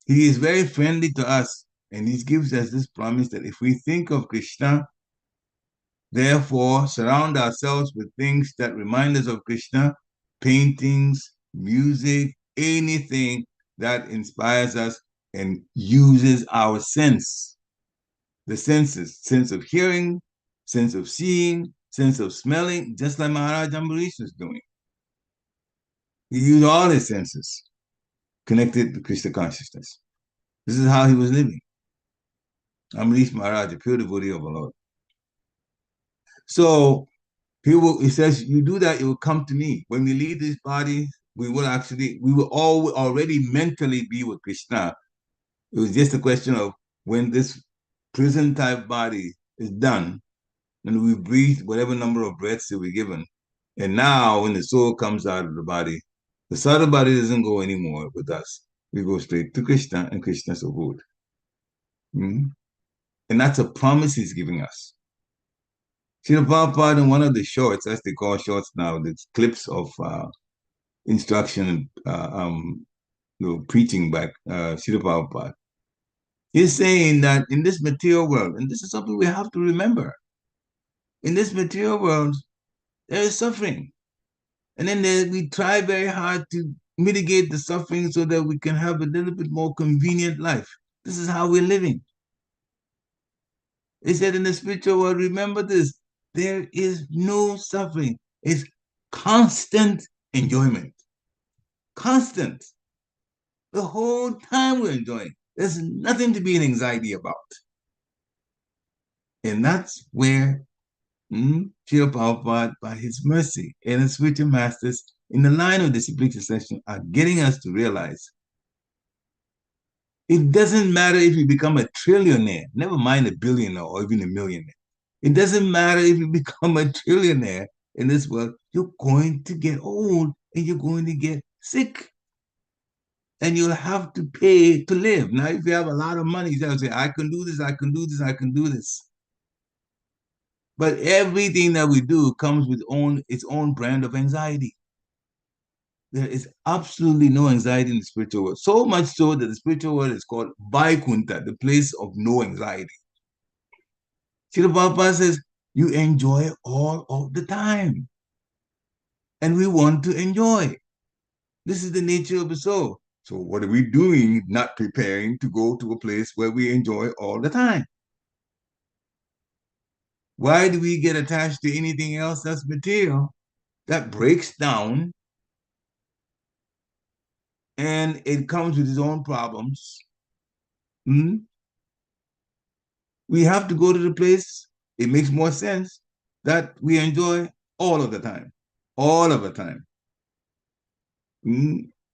He is very friendly to us. And he gives us this promise that if we think of Krishna, therefore surround ourselves with things that remind us of Krishna, paintings, music, anything that inspires us and uses our the senses, sense of hearing, sense of seeing, sense of smelling, just like Maharaj Ambarish is doing. He used all his senses connected to Krishna consciousness. This is how he was living. Ambarish Maharaj, a pure devotee of the Lord. So he says, you do that, it will come to me. When we leave this body, we will all already mentally be with Krishna. It was just a question of when this prison type body is done, and we breathe whatever number of breaths that we're given. And now when the soul comes out of the subtle body doesn't go anymore with us. We go straight to Krishna and Krishna so good. Mm-hmm. And that's a promise he's giving us. Srila Prabhupada in one of the shorts, as they call shorts now, the clips of instruction, preaching back, Srila Prabhupada, he's saying that in this material world, and this is something we have to remember, in this material world, there is suffering. And then we try very hard to mitigate the suffering so that we can have a little bit more convenient life. This is how we're living. He said in the spiritual world, remember this, there is no suffering. It's constant enjoyment. Constant. The whole time we're enjoying. There's nothing to be in anxiety about. And that's where Srila Prabhupada, by his mercy and his spiritual masters, in the line of the disciplic succession, are getting us to realize it doesn't matter if you become a trillionaire, never mind a billionaire or even a millionaire. It doesn't matter if you become a trillionaire in this world, you're going to get old and you're going to get sick. And you'll have to pay to live. Now, if you have a lot of money, you'll say, I can do this, I can do this, I can do this. But everything that we do comes with its own brand of anxiety. There is absolutely no anxiety in the spiritual world. So much so that the spiritual world is called Vaikunta, the place of no anxiety. Srila Prabhupada says, you enjoy all of the time. And we want to enjoy. This is the nature of the soul. So what are we doing not preparing to go to a place where we enjoy all the time? Why do we get attached to anything else that's material that breaks down and it comes with its own problems? We have to go to the place, it makes more sense, that we enjoy all of the time. All of the time.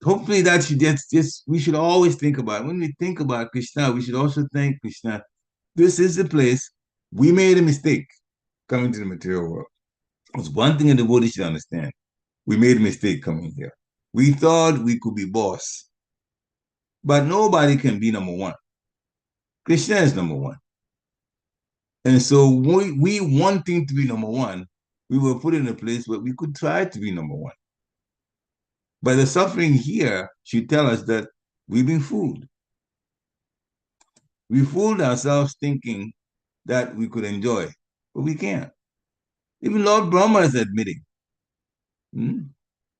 Hopefully that should just we should always think about, when we think about Krishna, we should also thank Krishna. This is the place we made a mistake coming to the material world. It's one thing in the world you should understand. We made a mistake coming here. We thought we could be boss. But nobody can be number one. Krishna is number one. And so we wanting to be number one, we were put in a place where we could try to be number one. But the suffering here should tell us that we've been fooled. We fooled ourselves thinking that we could enjoy, but we can't. Even Lord Brahma is admitting.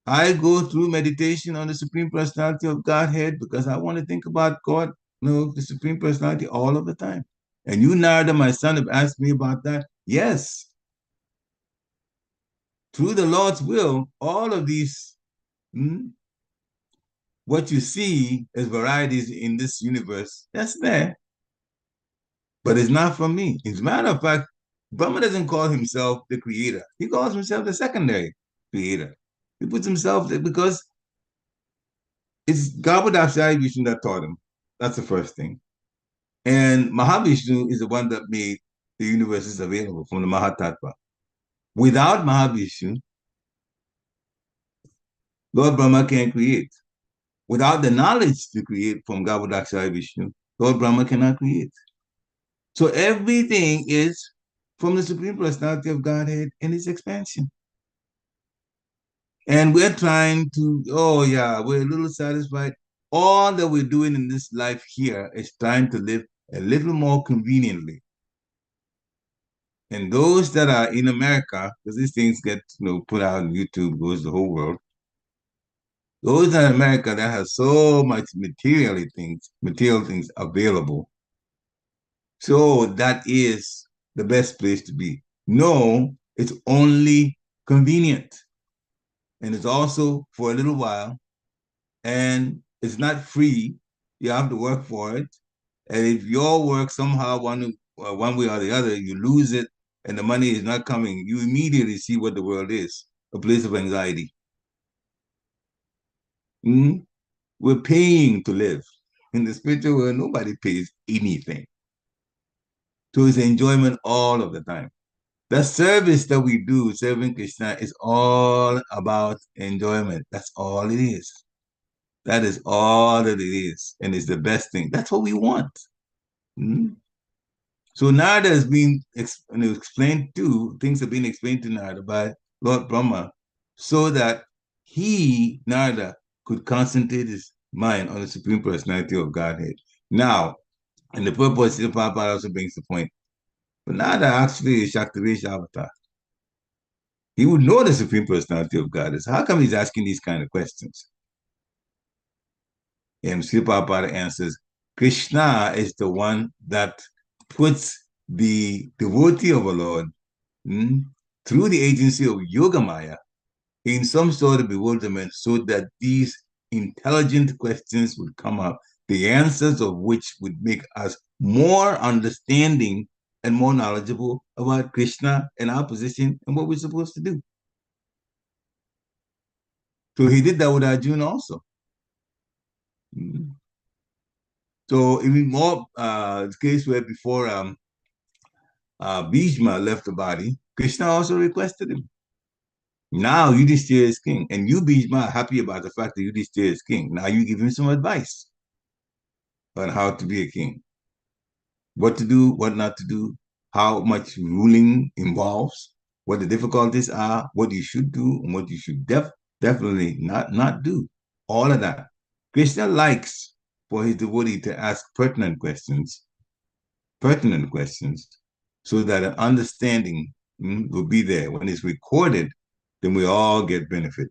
I go through meditation on the Supreme Personality of Godhead because I want to think about God, the Supreme Personality all of the time. And you, Narada, my son, have asked me about that. Yes. Through the Lord's will, all of these, what you see as varieties in this universe, that's there. But it's not from me. As a matter of fact, Brahma doesn't call himself the creator. He calls himself the secondary creator. He puts himself there because it's Garbhodakshaya Vishnu that taught him. That's the first thing. And Mahavishnu is the one that made the universes available from the Mahatattva. Without Mahavishnu, Lord Brahma can't create. Without the knowledge to create from Garbhodakshaya Vishnu, Lord Brahma cannot create. So everything is from the Supreme Personality of Godhead and its expansion. And we're trying to, oh yeah, we're a little satisfied. All that we're doing in this life here is trying to live a little more conveniently. And those that are in America, because these things get put out on YouTube, goes the whole world. Those in America that have so much material things available. So that is the best place to be. No, it's only convenient. And it's also for a little while. And it's not free. You have to work for it. And if your work somehow one way or the other, you lose it and the money is not coming, you immediately see what the world is, a place of anxiety. We're paying to live. In the spiritual world, nobody pays anything. So it's enjoyment all of the time. The service that we do, serving Krishna, is all about enjoyment. That's all it is. That is all that it is. And it's the best thing. That's what we want. So Narada has been explained to, things have been explained to Narada by Lord Brahma so that he, Narada, could concentrate his mind on the Supreme Personality of Godhead. Now, and the purpose of Prabhupada also brings the point, but Narada actually is Shaktavesh Avatar. He would know the Supreme Personality of God. So how come he's asking these kind of questions? And Srila Prabhupada answers, Krishna is the one that puts the devotee of a Lord through the agency of Yogamaya in some sort of bewilderment so that these intelligent questions would come up, the answers of which would make us more understanding and more knowledgeable about Krishna and our position and what we're supposed to do. So he did that with Arjuna also. So even more the case where before Bhishma left the body, Krishna also requested him. Now Yudhishthira is king, and you, Bhishma, are happy about the fact that Yudhishthira is king. Now you give him some advice on how to be a king, what to do, what not to do, how much ruling involves, what the difficulties are, what you should do, and what you should definitely not do. All of that. Krishna likes for his devotee to ask pertinent questions, so that an understanding will be there. When it's recorded, then we all get benefit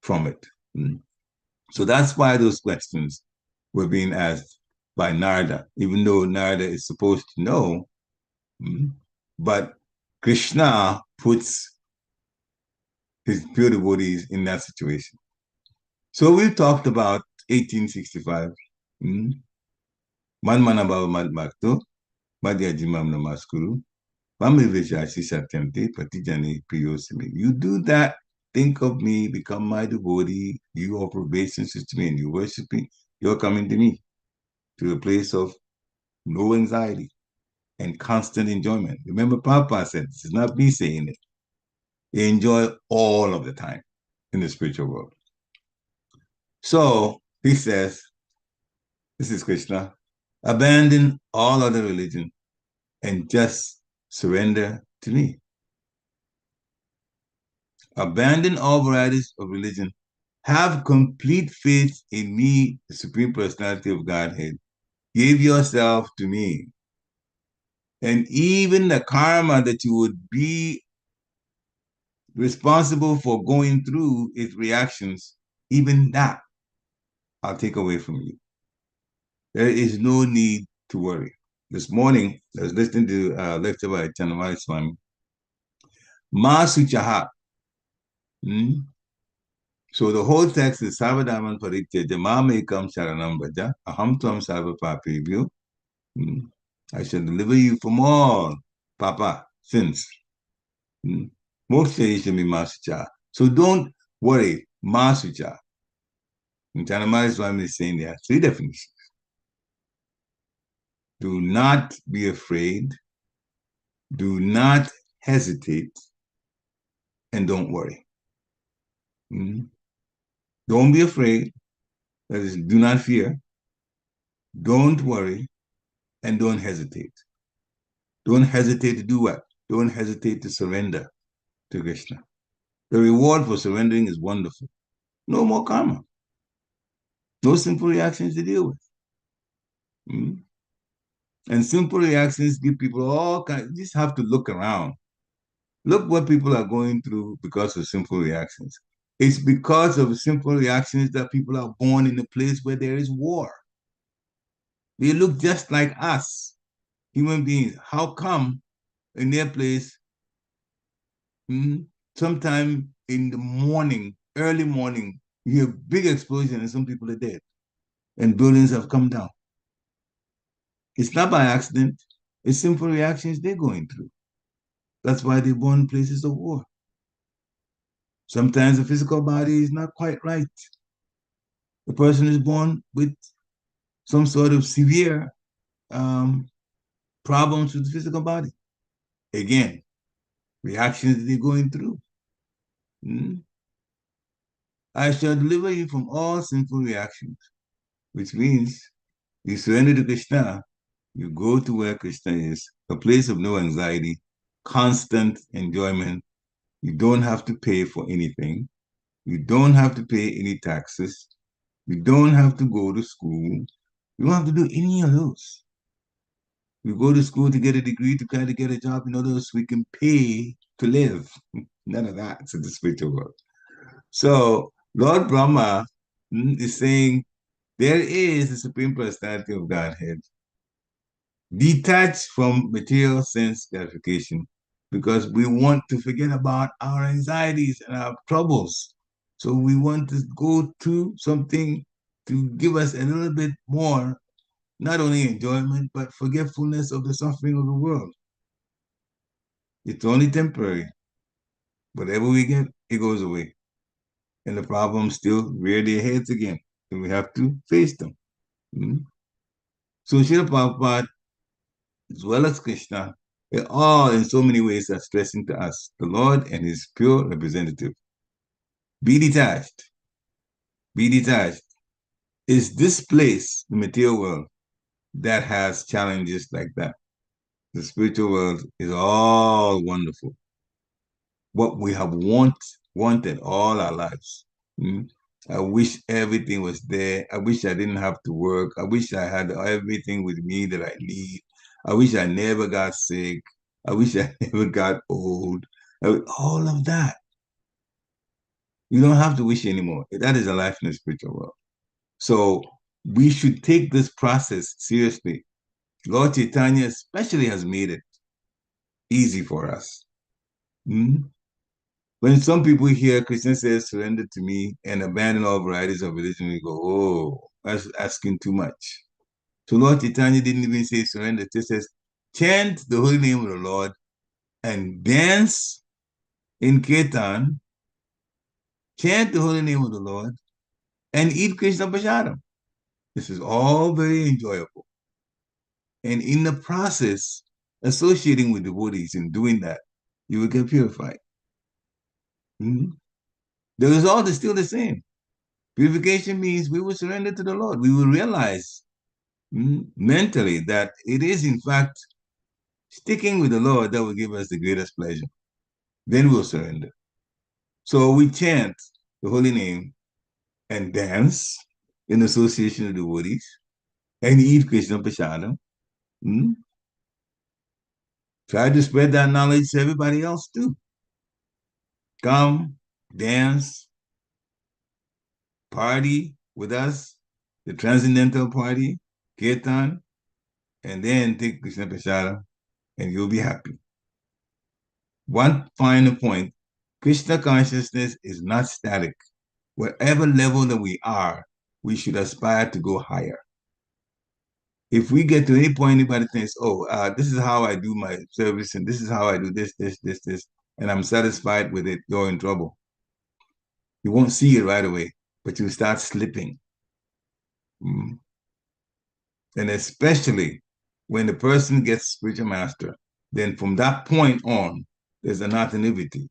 from it. So that's why those questions were being asked by Narada, even though Narada is supposed to know, but Krishna puts his pure devotees in that situation. So we've talked about 1865. Manmana Bhava Madmakto, Madhyajimam Namaskuru, you do that, think of me, become my devotee, you offer obeisances to me and you worship me, you're coming to me, to a place of no anxiety and constant enjoyment. Remember, Prabhupada said, this is not me saying it. You enjoy all of the time in the spiritual world. So he says, this is Krishna, abandon all other religion and just surrender to me. Abandon all varieties of religion. Have complete faith in me, the Supreme Personality of Godhead. Give yourself to me. And even the karma that you would be responsible for going through its reactions, even that I'll take away from you. There is no need to worry. This morning, I was listening to a lecture by Chanamali Swami. Ma Suchaha. So the whole text is Sarvadhaman Pariksit, Mamekam Sharanam Bhaja, Aham Tvam Sarva Papebhyo. I shall deliver you from all, Papa. since. Moksha ishami masucha. So don't worry, masucha. In Chanamari Swami is saying there are three definitions. Do not be afraid, do not hesitate, and don't worry. Don't be afraid, that is, do not fear, don't worry, and don't hesitate. Don't hesitate to do what? Don't hesitate to surrender to Krishna. The reward for surrendering is wonderful. No more karma. No simple reactions to deal with. And simple reactions give people all kinds. You just have to look around. Look what people are going through because of simple reactions. It's because of simple reactions that people are born in a place where there is war. They look just like us, human beings. How come in their place, sometime in the morning, early morning, you hear big explosion and some people are dead and buildings have come down? It's not by accident. It's simple reactions they're going through. That's why they're born in places of war. Sometimes the physical body is not quite right. The person is born with some sort of severe problems with the physical body. Again, reactions they're going through. I shall deliver you from all sinful reactions, which means you surrender to Krishna, you go to where Krishna is, a place of no anxiety, constant enjoyment. You don't have to pay for anything. You don't have to pay any taxes. You don't have to go to school. You don't have to do any of those. You go to school to get a degree, to try to get a job. In other words, we can pay to live. None of that in the spiritual world. So Lord Brahma is saying there is the Supreme Personality of Godhead, detached from material sense gratification, because we want to forget about our anxieties and our troubles. So we want to go to something to give us a little bit more, not only enjoyment, but forgetfulness of the suffering of the world. It's only temporary. Whatever we get, it goes away. And the problems still rear their heads again. And we have to face them. So Srila Prabhupada, as well as Krishna, they all in so many ways are stressing to us, the Lord and his pure representative. Be detached. Be detached. Is this place, the material world, that has challenges like that? The spiritual world is all wonderful. What we have wanted all our lives. I wish everything was there. I wish I didn't have to work. I wish I had everything with me that I need. I wish I never got sick. I wish I never got old. All of that. You don't have to wish anymore. That is a life in the spiritual world. So we should take this process seriously. Lord Chaitanya especially has made it easy for us. When some people hear Krishna says, surrender to me and abandon all varieties of religion, we go, oh, that's asking too much. So Lord Chaitanya didn't even say surrender. It just says, chant the holy name of the Lord and dance in Kirtan, chant the holy name of the Lord, and eat Krishna Prashadam. This is all very enjoyable. And in the process, associating with devotees and doing that, you will get purified. The result is still the same. Purification means we will surrender to the Lord. We will realize mentally that it is, in fact, sticking with the Lord that will give us the greatest pleasure. Then we'll surrender. So we chant the holy name and dance in association with devotees and eat Krishna Prashadam. Try to spread that knowledge to everybody else too. Come, dance, party with us, the Transcendental Party, Kirtan, and then take Krishna Prashadam, and you'll be happy. One final point, Krishna consciousness is not static. Whatever level that we are, we should aspire to go higher. If we get to any point, anybody thinks, oh, this is how I do my service, and this is how I do this, and I'm satisfied with it, you're in trouble. You won't see it right away, but you start slipping. Mm. And especially when the person gets spiritual master, then from that point on, there's an anonymity.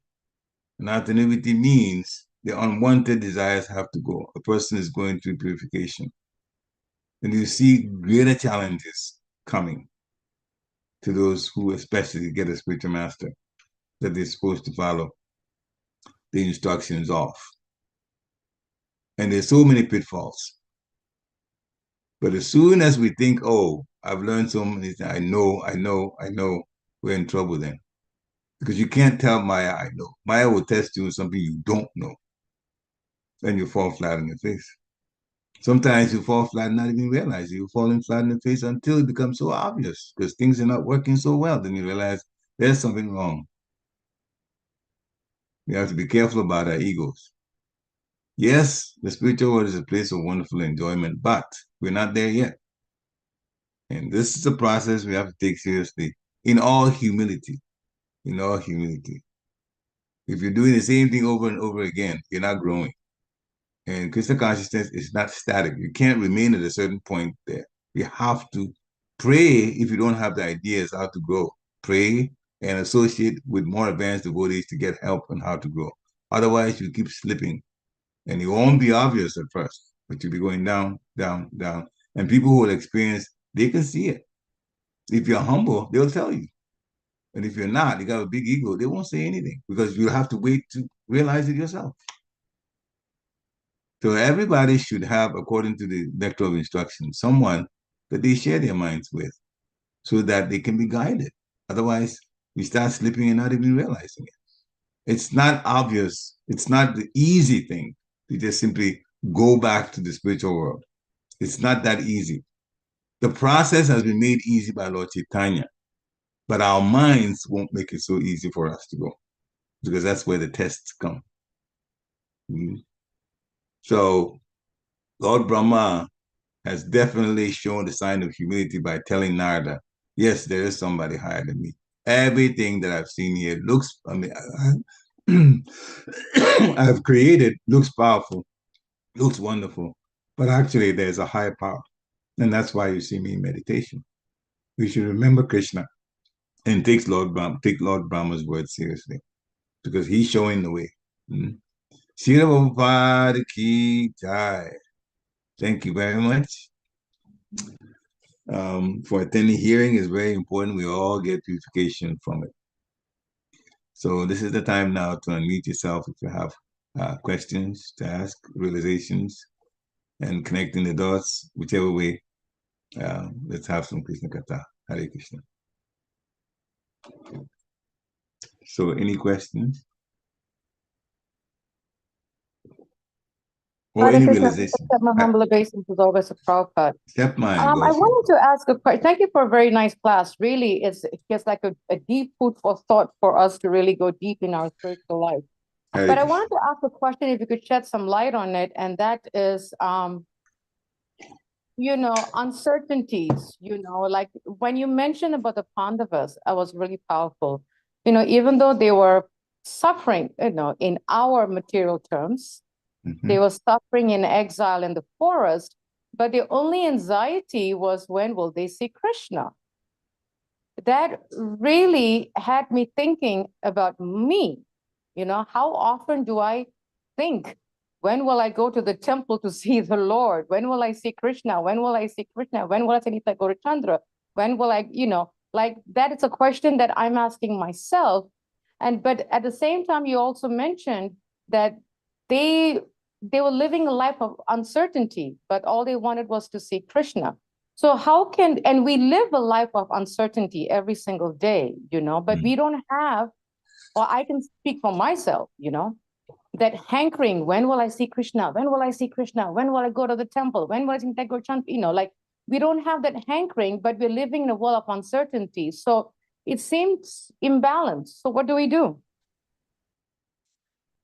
Anonymity means the unwanted desires have to go. A person is going through purification. And you see greater challenges coming to those who especially get a spiritual master that they're supposed to follow the instructions of. And there's so many pitfalls. But as soon as we think, oh, I've learned so many things, I know, we're in trouble then. Because you can't tell Maya, I know. Maya will test you with something you don't know. And you fall flat on your face. Sometimes you fall flat and not even realize it. You're falling flat in the face until it becomes so obvious because things are not working so well. Then you realize there's something wrong. We have to be careful about our egos. Yes, the spiritual world is a place of wonderful enjoyment, but we're not there yet. And this is a process we have to take seriously in all humility. In all humility. If you're doing the same thing over and over again, you're not growing. And crystal consciousness is not static. You can't remain at a certain point there. You have to pray if you don't have the ideas how to grow. Pray and associate with more advanced devotees to get help on how to grow. Otherwise, you keep slipping. And it won't be obvious at first, but you'll be going down, down, down. And people who will experience, they can see it. If you're humble, they'll tell you. And if you're not, you got a big ego, they won't say anything because you'll have to wait to realize it yourself. So everybody should have, according to the vector of instruction, someone that they share their minds with so that they can be guided. Otherwise, we start slipping and not even realizing it. It's not obvious. It's not the easy thing to just simply go back to the spiritual world. It's not that easy. The process has been made easy by Lord Chaitanya, but our minds won't make it so easy for us to go because that's where the tests come. Mm-hmm. So Lord Brahma has definitely shown the sign of humility by telling Narada, yes, there is somebody higher than me. Everything that I've seen here looks, I've created looks powerful, looks wonderful, but actually there's a higher power. And that's why you see me in meditation. We should remember Krishna and take Lord Brahma's word seriously because he's showing the way. Srila Prabhupada ki jai. Thank you very much. For attending hearing is very important. We all get purification from it. So this is the time now to unmute yourself if you have questions to ask, realizations, and connecting the dots, whichever way. Let's have some Krishna Katha. Hare Krishna. So any questions? Or Hare any Krishna, realization? accept my humble obeisance as always a Prabhupada. Step mine, I Goshen. wanted to ask a question. Thank you for a very nice class. Really, it gets like a deep food for thought for us to really go deep in our spiritual life. Hare But I Krishna. wanted to ask a question, if you could shed some light on it, and that is, uncertainties, like when you mentioned about the Pandavas, I was really powerful. Even though they were suffering, in our material terms, they were suffering in exile in the forest, but the only anxiety was when will they see Krishna? That really had me thinking about me. How often do I think, when will I go to the temple to see the Lord? When will I see Krishna? When will I see Krishna? When will I see Nita Gaurachandra? When will I, like that is a question that I'm asking myself. But at the same time, you also mentioned that they were living a life of uncertainty, but all they wanted was to see Krishna. So and we live a life of uncertainty every single day, but we don't have, or I can speak for myself, that hankering, when will I see Krishna? When will I see Krishna? When will I go to the temple? When will I see Chandra? Like we don't have that hankering, but we're living in a world of uncertainty. So it seems imbalanced. So what do we do?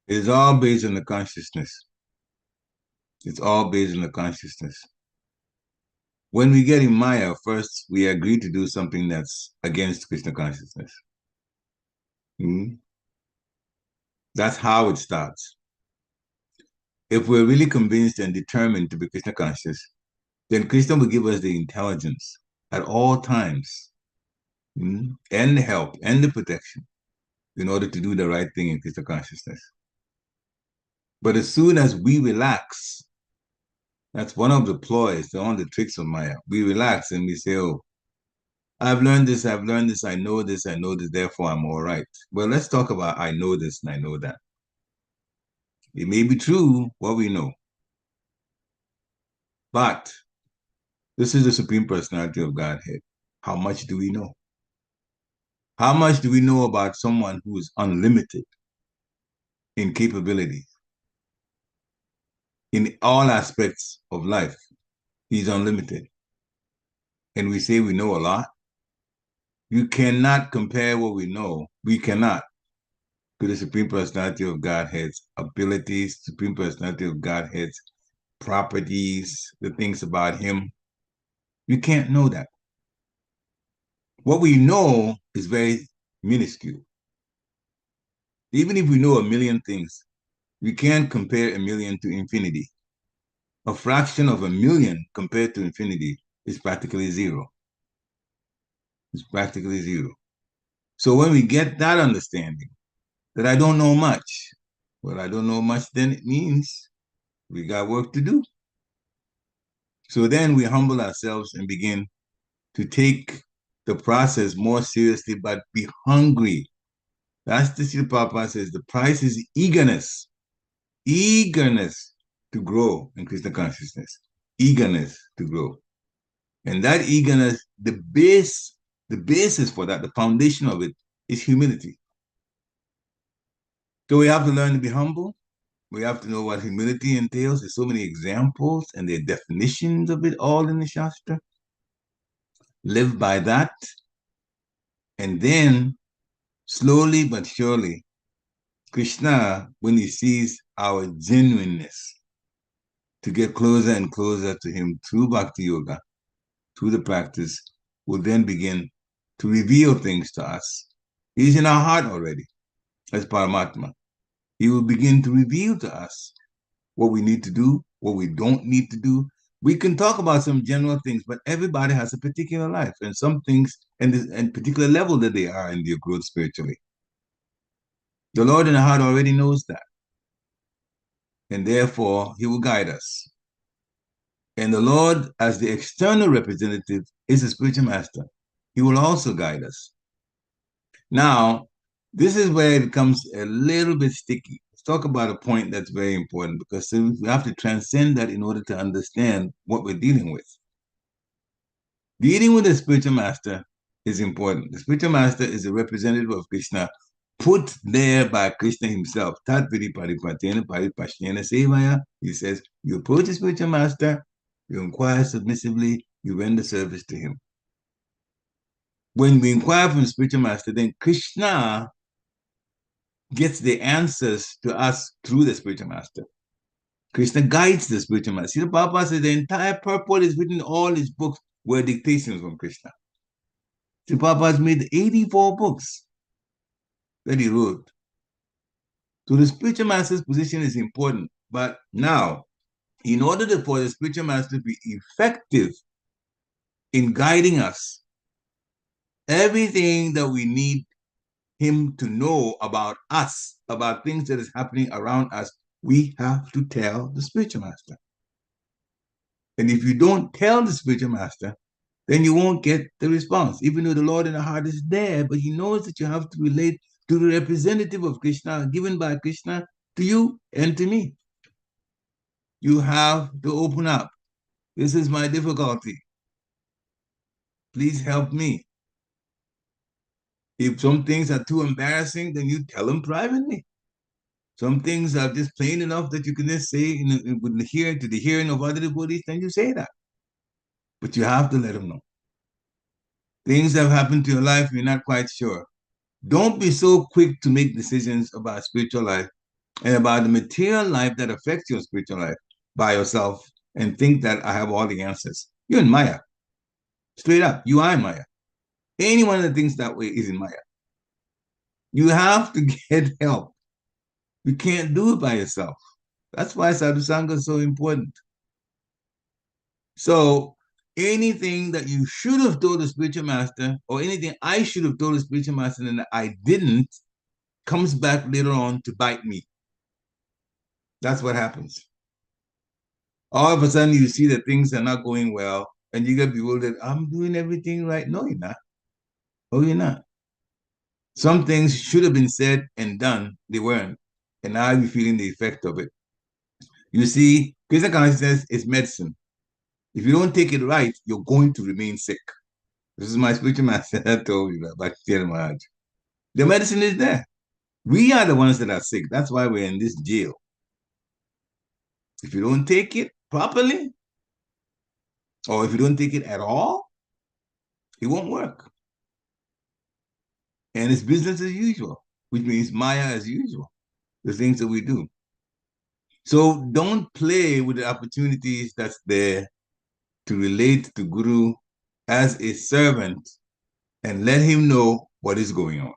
It's all based on the consciousness. It's all based on the consciousness. When we get in Maya, first we agree to do something that's against Krishna consciousness. That's how it starts. If we're really convinced and determined to be Krishna conscious, then Krishna will give us the intelligence at all times, and the help and the protection in order to do the right thing in Krishna consciousness. But as soon as we relax, that's one of the ploys, one of the tricks of Maya. We relax and we say, oh, I've learned this, I know this, I know this, therefore I'm all right. Well, let's talk about I know this and I know that. It may be true what we know, but this is the Supreme Personality of Godhead. How much do we know? How much do we know about someone who is unlimited in capability in all aspects of life? He's unlimited. And we say we know a lot. You cannot compare what we know. We cannot to the Supreme Personality of Godhead's abilities, Supreme Personality of Godhead's properties, the things about him. You can't know that. What we know is very minuscule. Even if we know a million things, we can't compare a million to infinity. A fraction of a million compared to infinity is practically zero. It's practically zero. So when we get that understanding, that I don't know much, well, I don't know much, then it means we got work to do. So then we humble ourselves and begin to take the process more seriously, but be hungry. That's the Srila Prabhupada says, the price is eagerness. Eagerness to grow in Krishna consciousness. Eagerness to grow. And that eagerness, the basis for that, the foundation of it is humility. So we have to learn to be humble. We have to know what humility entails. There's so many examples and their definitions of it all in the Shastra. Live by that. And then, slowly but surely, Krishna, when he sees our genuineness, to get closer and closer to him through Bhakti Yoga, through the practice, will then begin to reveal things to us. He's in our heart already, as Paramatma. He will begin to reveal to us what we need to do, what we don't need to do. We can talk about some general things, but everybody has a particular life and some things and particular level that they are in their growth spiritually. The Lord in the heart already knows that. And therefore, he will guide us. And the Lord, as the external representative, is a spiritual master. He will also guide us. Now, this is where it becomes a little bit sticky. Let's talk about a point that's very important, because we have to transcend that in order to understand what we're dealing with. Dealing with the spiritual master is important. The spiritual master is a representative of Krishna, put there by Krishna himself. Tat vidi paripatena paripashyena sevaya. He says, you approach the spiritual master, you inquire submissively, you render service to him. When we inquire from the spiritual master, then Krishna gets the answers to us through the spiritual master. Krishna guides the spiritual master. See, the Prabhupada says the entire purport is written in all his books were dictations from Krishna. See, Prabhupada has made 84 books that he wrote. So the spiritual master's position is important. But now, in order for the spiritual master to be effective in guiding us, everything that we need him to know about us, about things that is happening around us, we have to tell the spiritual master. And if you don't tell the spiritual master, then you won't get the response, even though the Lord in the heart is there, but he knows that you have to relate to the representative of Krishna, given by Krishna to you and to me. You have to open up. This is my difficulty. Please help me. If some things are too embarrassing, then you tell them privately. Some things are just plain enough that you can just say to the hearing of other devotees, then you say that. But you have to let them know. Things have happened to your life, you're not quite sure. Don't be so quick to make decisions about spiritual life and about the material life that affects your spiritual life by yourself and think that I have all the answers. You're in Maya. Straight up, you are in Maya. Anyone that thinks that way is in Maya. You have to get help. You can't do it by yourself. That's why sadhusanga is so important. So anything that you should have told the spiritual master, or anything I should have told the spiritual master and I didn't, comes back later on to bite me. That's what happens. All of a sudden you see that things are not going well and you get bewildered. I'm doing everything right. No, you're not. Oh, you're not. Some things should have been said and done, they weren't. And now you're feeling the effect of it. You see, Krishna consciousness is medicine. If you don't take it right, you're going to remain sick. This is my spiritual master that told you that about Maharaj. The medicine is there. We are the ones that are sick. That's why we're in this jail. If you don't take it properly, or if you don't take it at all, it won't work. And it's business as usual, which means Maya as usual, the things that we do. So don't play with the opportunities that's there to relate to Guru as a servant and let him know what is going on.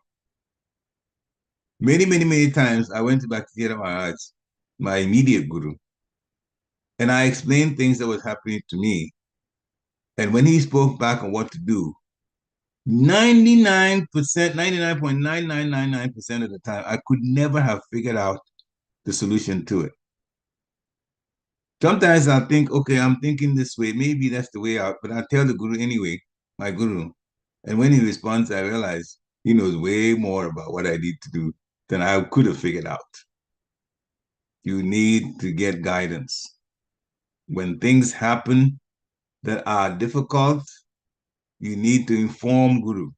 Many, many, many times I went to Bhakti Maharaj, my immediate Guru, and I explained things that was happening to me. And when he spoke back on what to do, 99%, 99.9999% of the time, I could never have figured out the solution to it. Sometimes I think, okay, I'm thinking this way. Maybe that's the way out, but I tell the Guru anyway, my Guru. And when he responds, I realize he knows way more about what I need to do than I could have figured out. You need to get guidance. When things happen that are difficult, you need to inform Guru.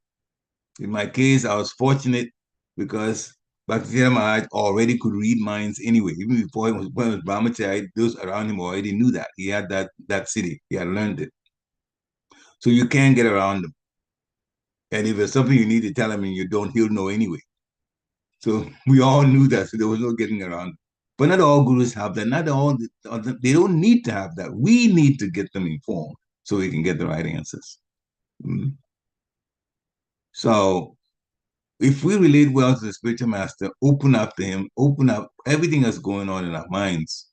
In my case, I was fortunate because Bhakti Maharaj already could read minds anyway. Even before he was Brahmachari, those around him already knew that. He had that city. He had learned it. So you can't get around him. And if there's something you need to tell him and you don't, he'll know anyway. So we all knew that. So there was no getting around. But not all gurus have that. Not all, they don't need to have that. We need to get them informed so we can get the right answers. Mm. So if we relate well to the spiritual master, open up to him, open up everything that's going on in our minds,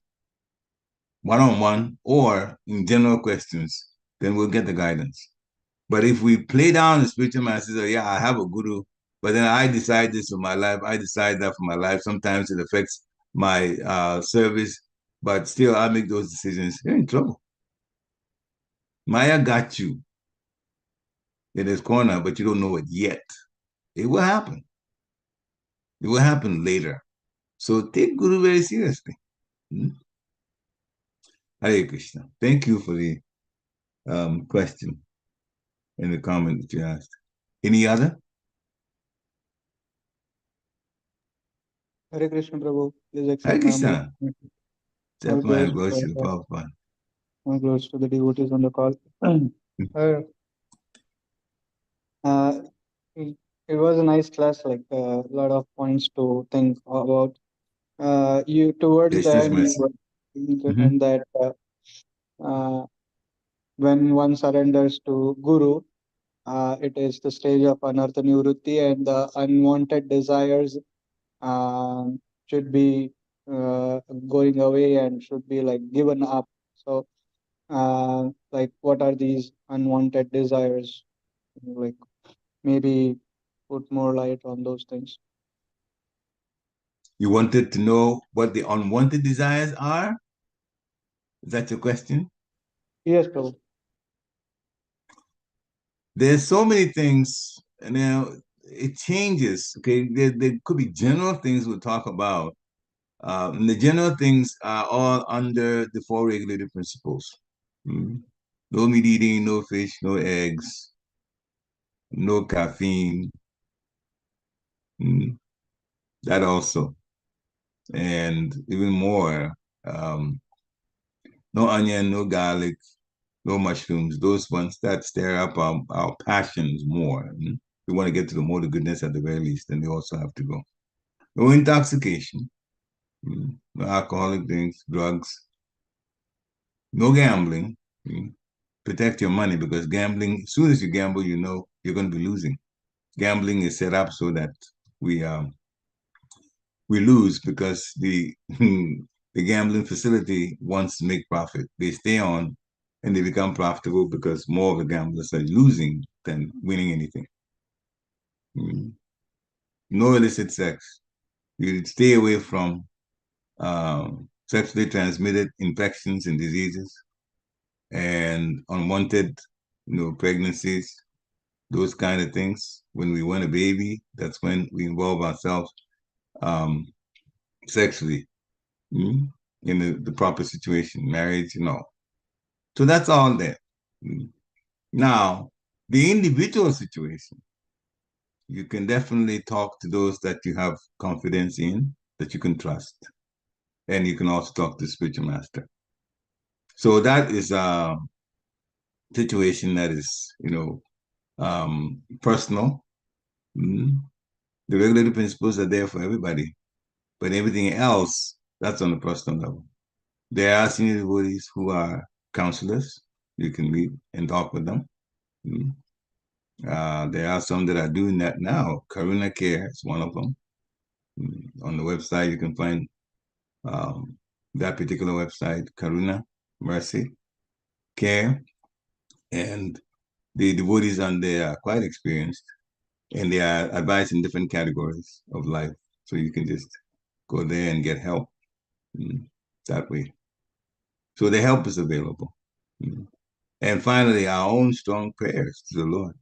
one-on-one or in general questions, then we'll get the guidance. But if we play down the spiritual master, say, yeah, I have a guru, but then I decide this for my life, I decide that for my life. Sometimes it affects my service, but still I make those decisions. You're in trouble. Maya got you in his corner, but you don't know it yet. It will happen. It will happen later. So take Guru very seriously. Hmm? Hare Krishna. Thank you for the question and the comment that you asked. Any other? Hare Krishna Prabhu, please Hare accept my humble Krishna. all Step my glories to glory to the Prabhupada, Prabhupada. all glories to the devotees on the call. Uh, it it was a nice class, like a lot of points to think about. You towards the Krishna's end, you mercy. were Mm-hmm. given that uh, when one surrenders to Guru, it is the stage of anartha nivrutti, and the unwanted desires should be going away and should be like given up. So, like, what are these unwanted desires? Like, maybe put more light on those things. You wanted to know what the unwanted desires are? Is that your question? Yes, Prabhu. There's so many things, now it changes. Okay, there could be general things we'll talk about. And the general things are all under the four regulated principles. Mm. No meat eating, no fish, no eggs, no caffeine. Mm. That also. And even more, no onion, no garlic, no mushrooms. Those ones that stir up our passions more. Mm. We want to get to the more the goodness at the very least, then they also have to go. No intoxication, no alcoholic drinks, drugs, no gambling, protect your money, because gambling, as soon as you gamble, you know you're going to be losing. Gambling is set up so that we lose, because the the gambling facility wants to make profit. They stay on and they become profitable because more of the gamblers are losing than winning anything. No illicit sex. You stay away from sexually transmitted infections and diseases and unwanted, pregnancies, those kind of things. When we want a baby, that's when we involve ourselves sexually in the proper situation, marriage and all. So that's all there. Now, the individual situation, you can definitely talk to those that you have confidence in, that you can trust. And you can also talk to the spiritual master. So that is a situation that is, personal. The regulative principles are there for everybody, but everything else, that's on the personal level. There are senior devotees who are counselors. You can meet and talk with them. There are some that are doing that now. Karuna Care is one of them. On the website, you can find that particular website, Karuna Mercy Care, and the devotees on there are quite experienced, and they are advised in different categories of life. So you can just go there and get help that way. So the help is available. And finally, our own strong prayers to the Lord,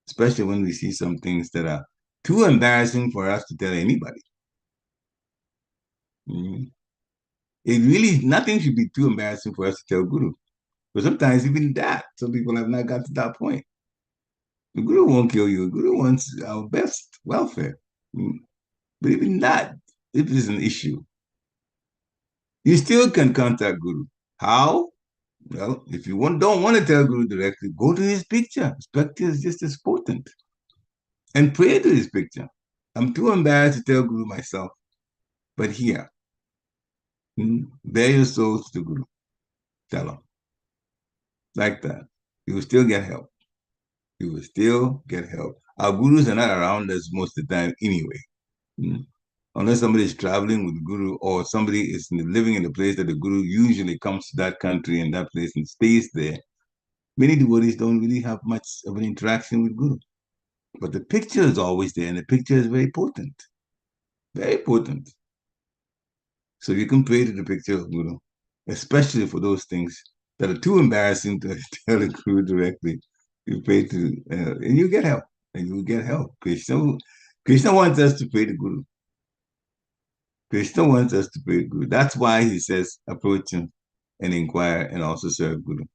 especially when we see some things that are too embarrassing for us to tell anybody. It really, nothing should be too embarrassing for us to tell Guru. But sometimes even that, some people have not got to that point. The Guru won't kill you. The Guru wants our best welfare. But even that, if it is an issue, you still can contact Guru. How? Well, if you don't want to tell Guru directly, go to his picture. His picture is just as potent. And pray to his picture. I'm too embarrassed to tell Guru myself. But here, bare your souls to Guru. Tell him. Like that. You will still get help. You will still get help. Our gurus are not around us most of the time anyway. Unless somebody is traveling with the Guru, or somebody is living in a place that the Guru usually comes to that country and that place and stays there. Many devotees don't really have much of an interaction with Guru. But the picture is always there, and the picture is very potent. Very potent. So you can pray to the picture of Guru, especially for those things that are too embarrassing to tell the Guru directly. You pray to, and you get help. And you will get help. Krishna wants us to pray to Guru. Krishna wants us to pray to Guru. That's why he says, approach him and inquire and also serve Guru.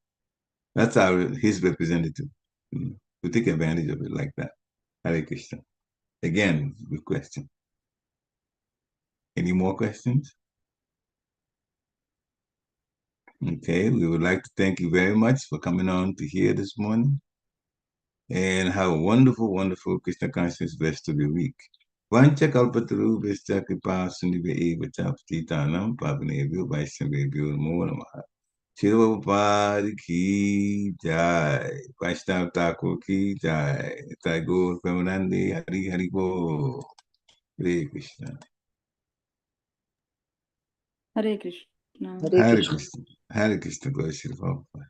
That's his representative. We take advantage of it like that. Hare Krishna. Again, good question. Any more questions? Okay, we would like to thank you very much for coming on to here this morning. And have a wonderful, wonderful Krishna conscious rest of your week. Vancha kalpataru vishcha kripa sunive eva chaptitanam pavanebhyo vaishnavebhyo namo namaha. Shri Prabhupada ki jai. Vaishnav Thakur ki jai. Tagore Premanande Hari Hari Bo. Hare Krishna. Hare Krishna. Hare Krishna. Hare Krishna. Go Shri Prabhupada.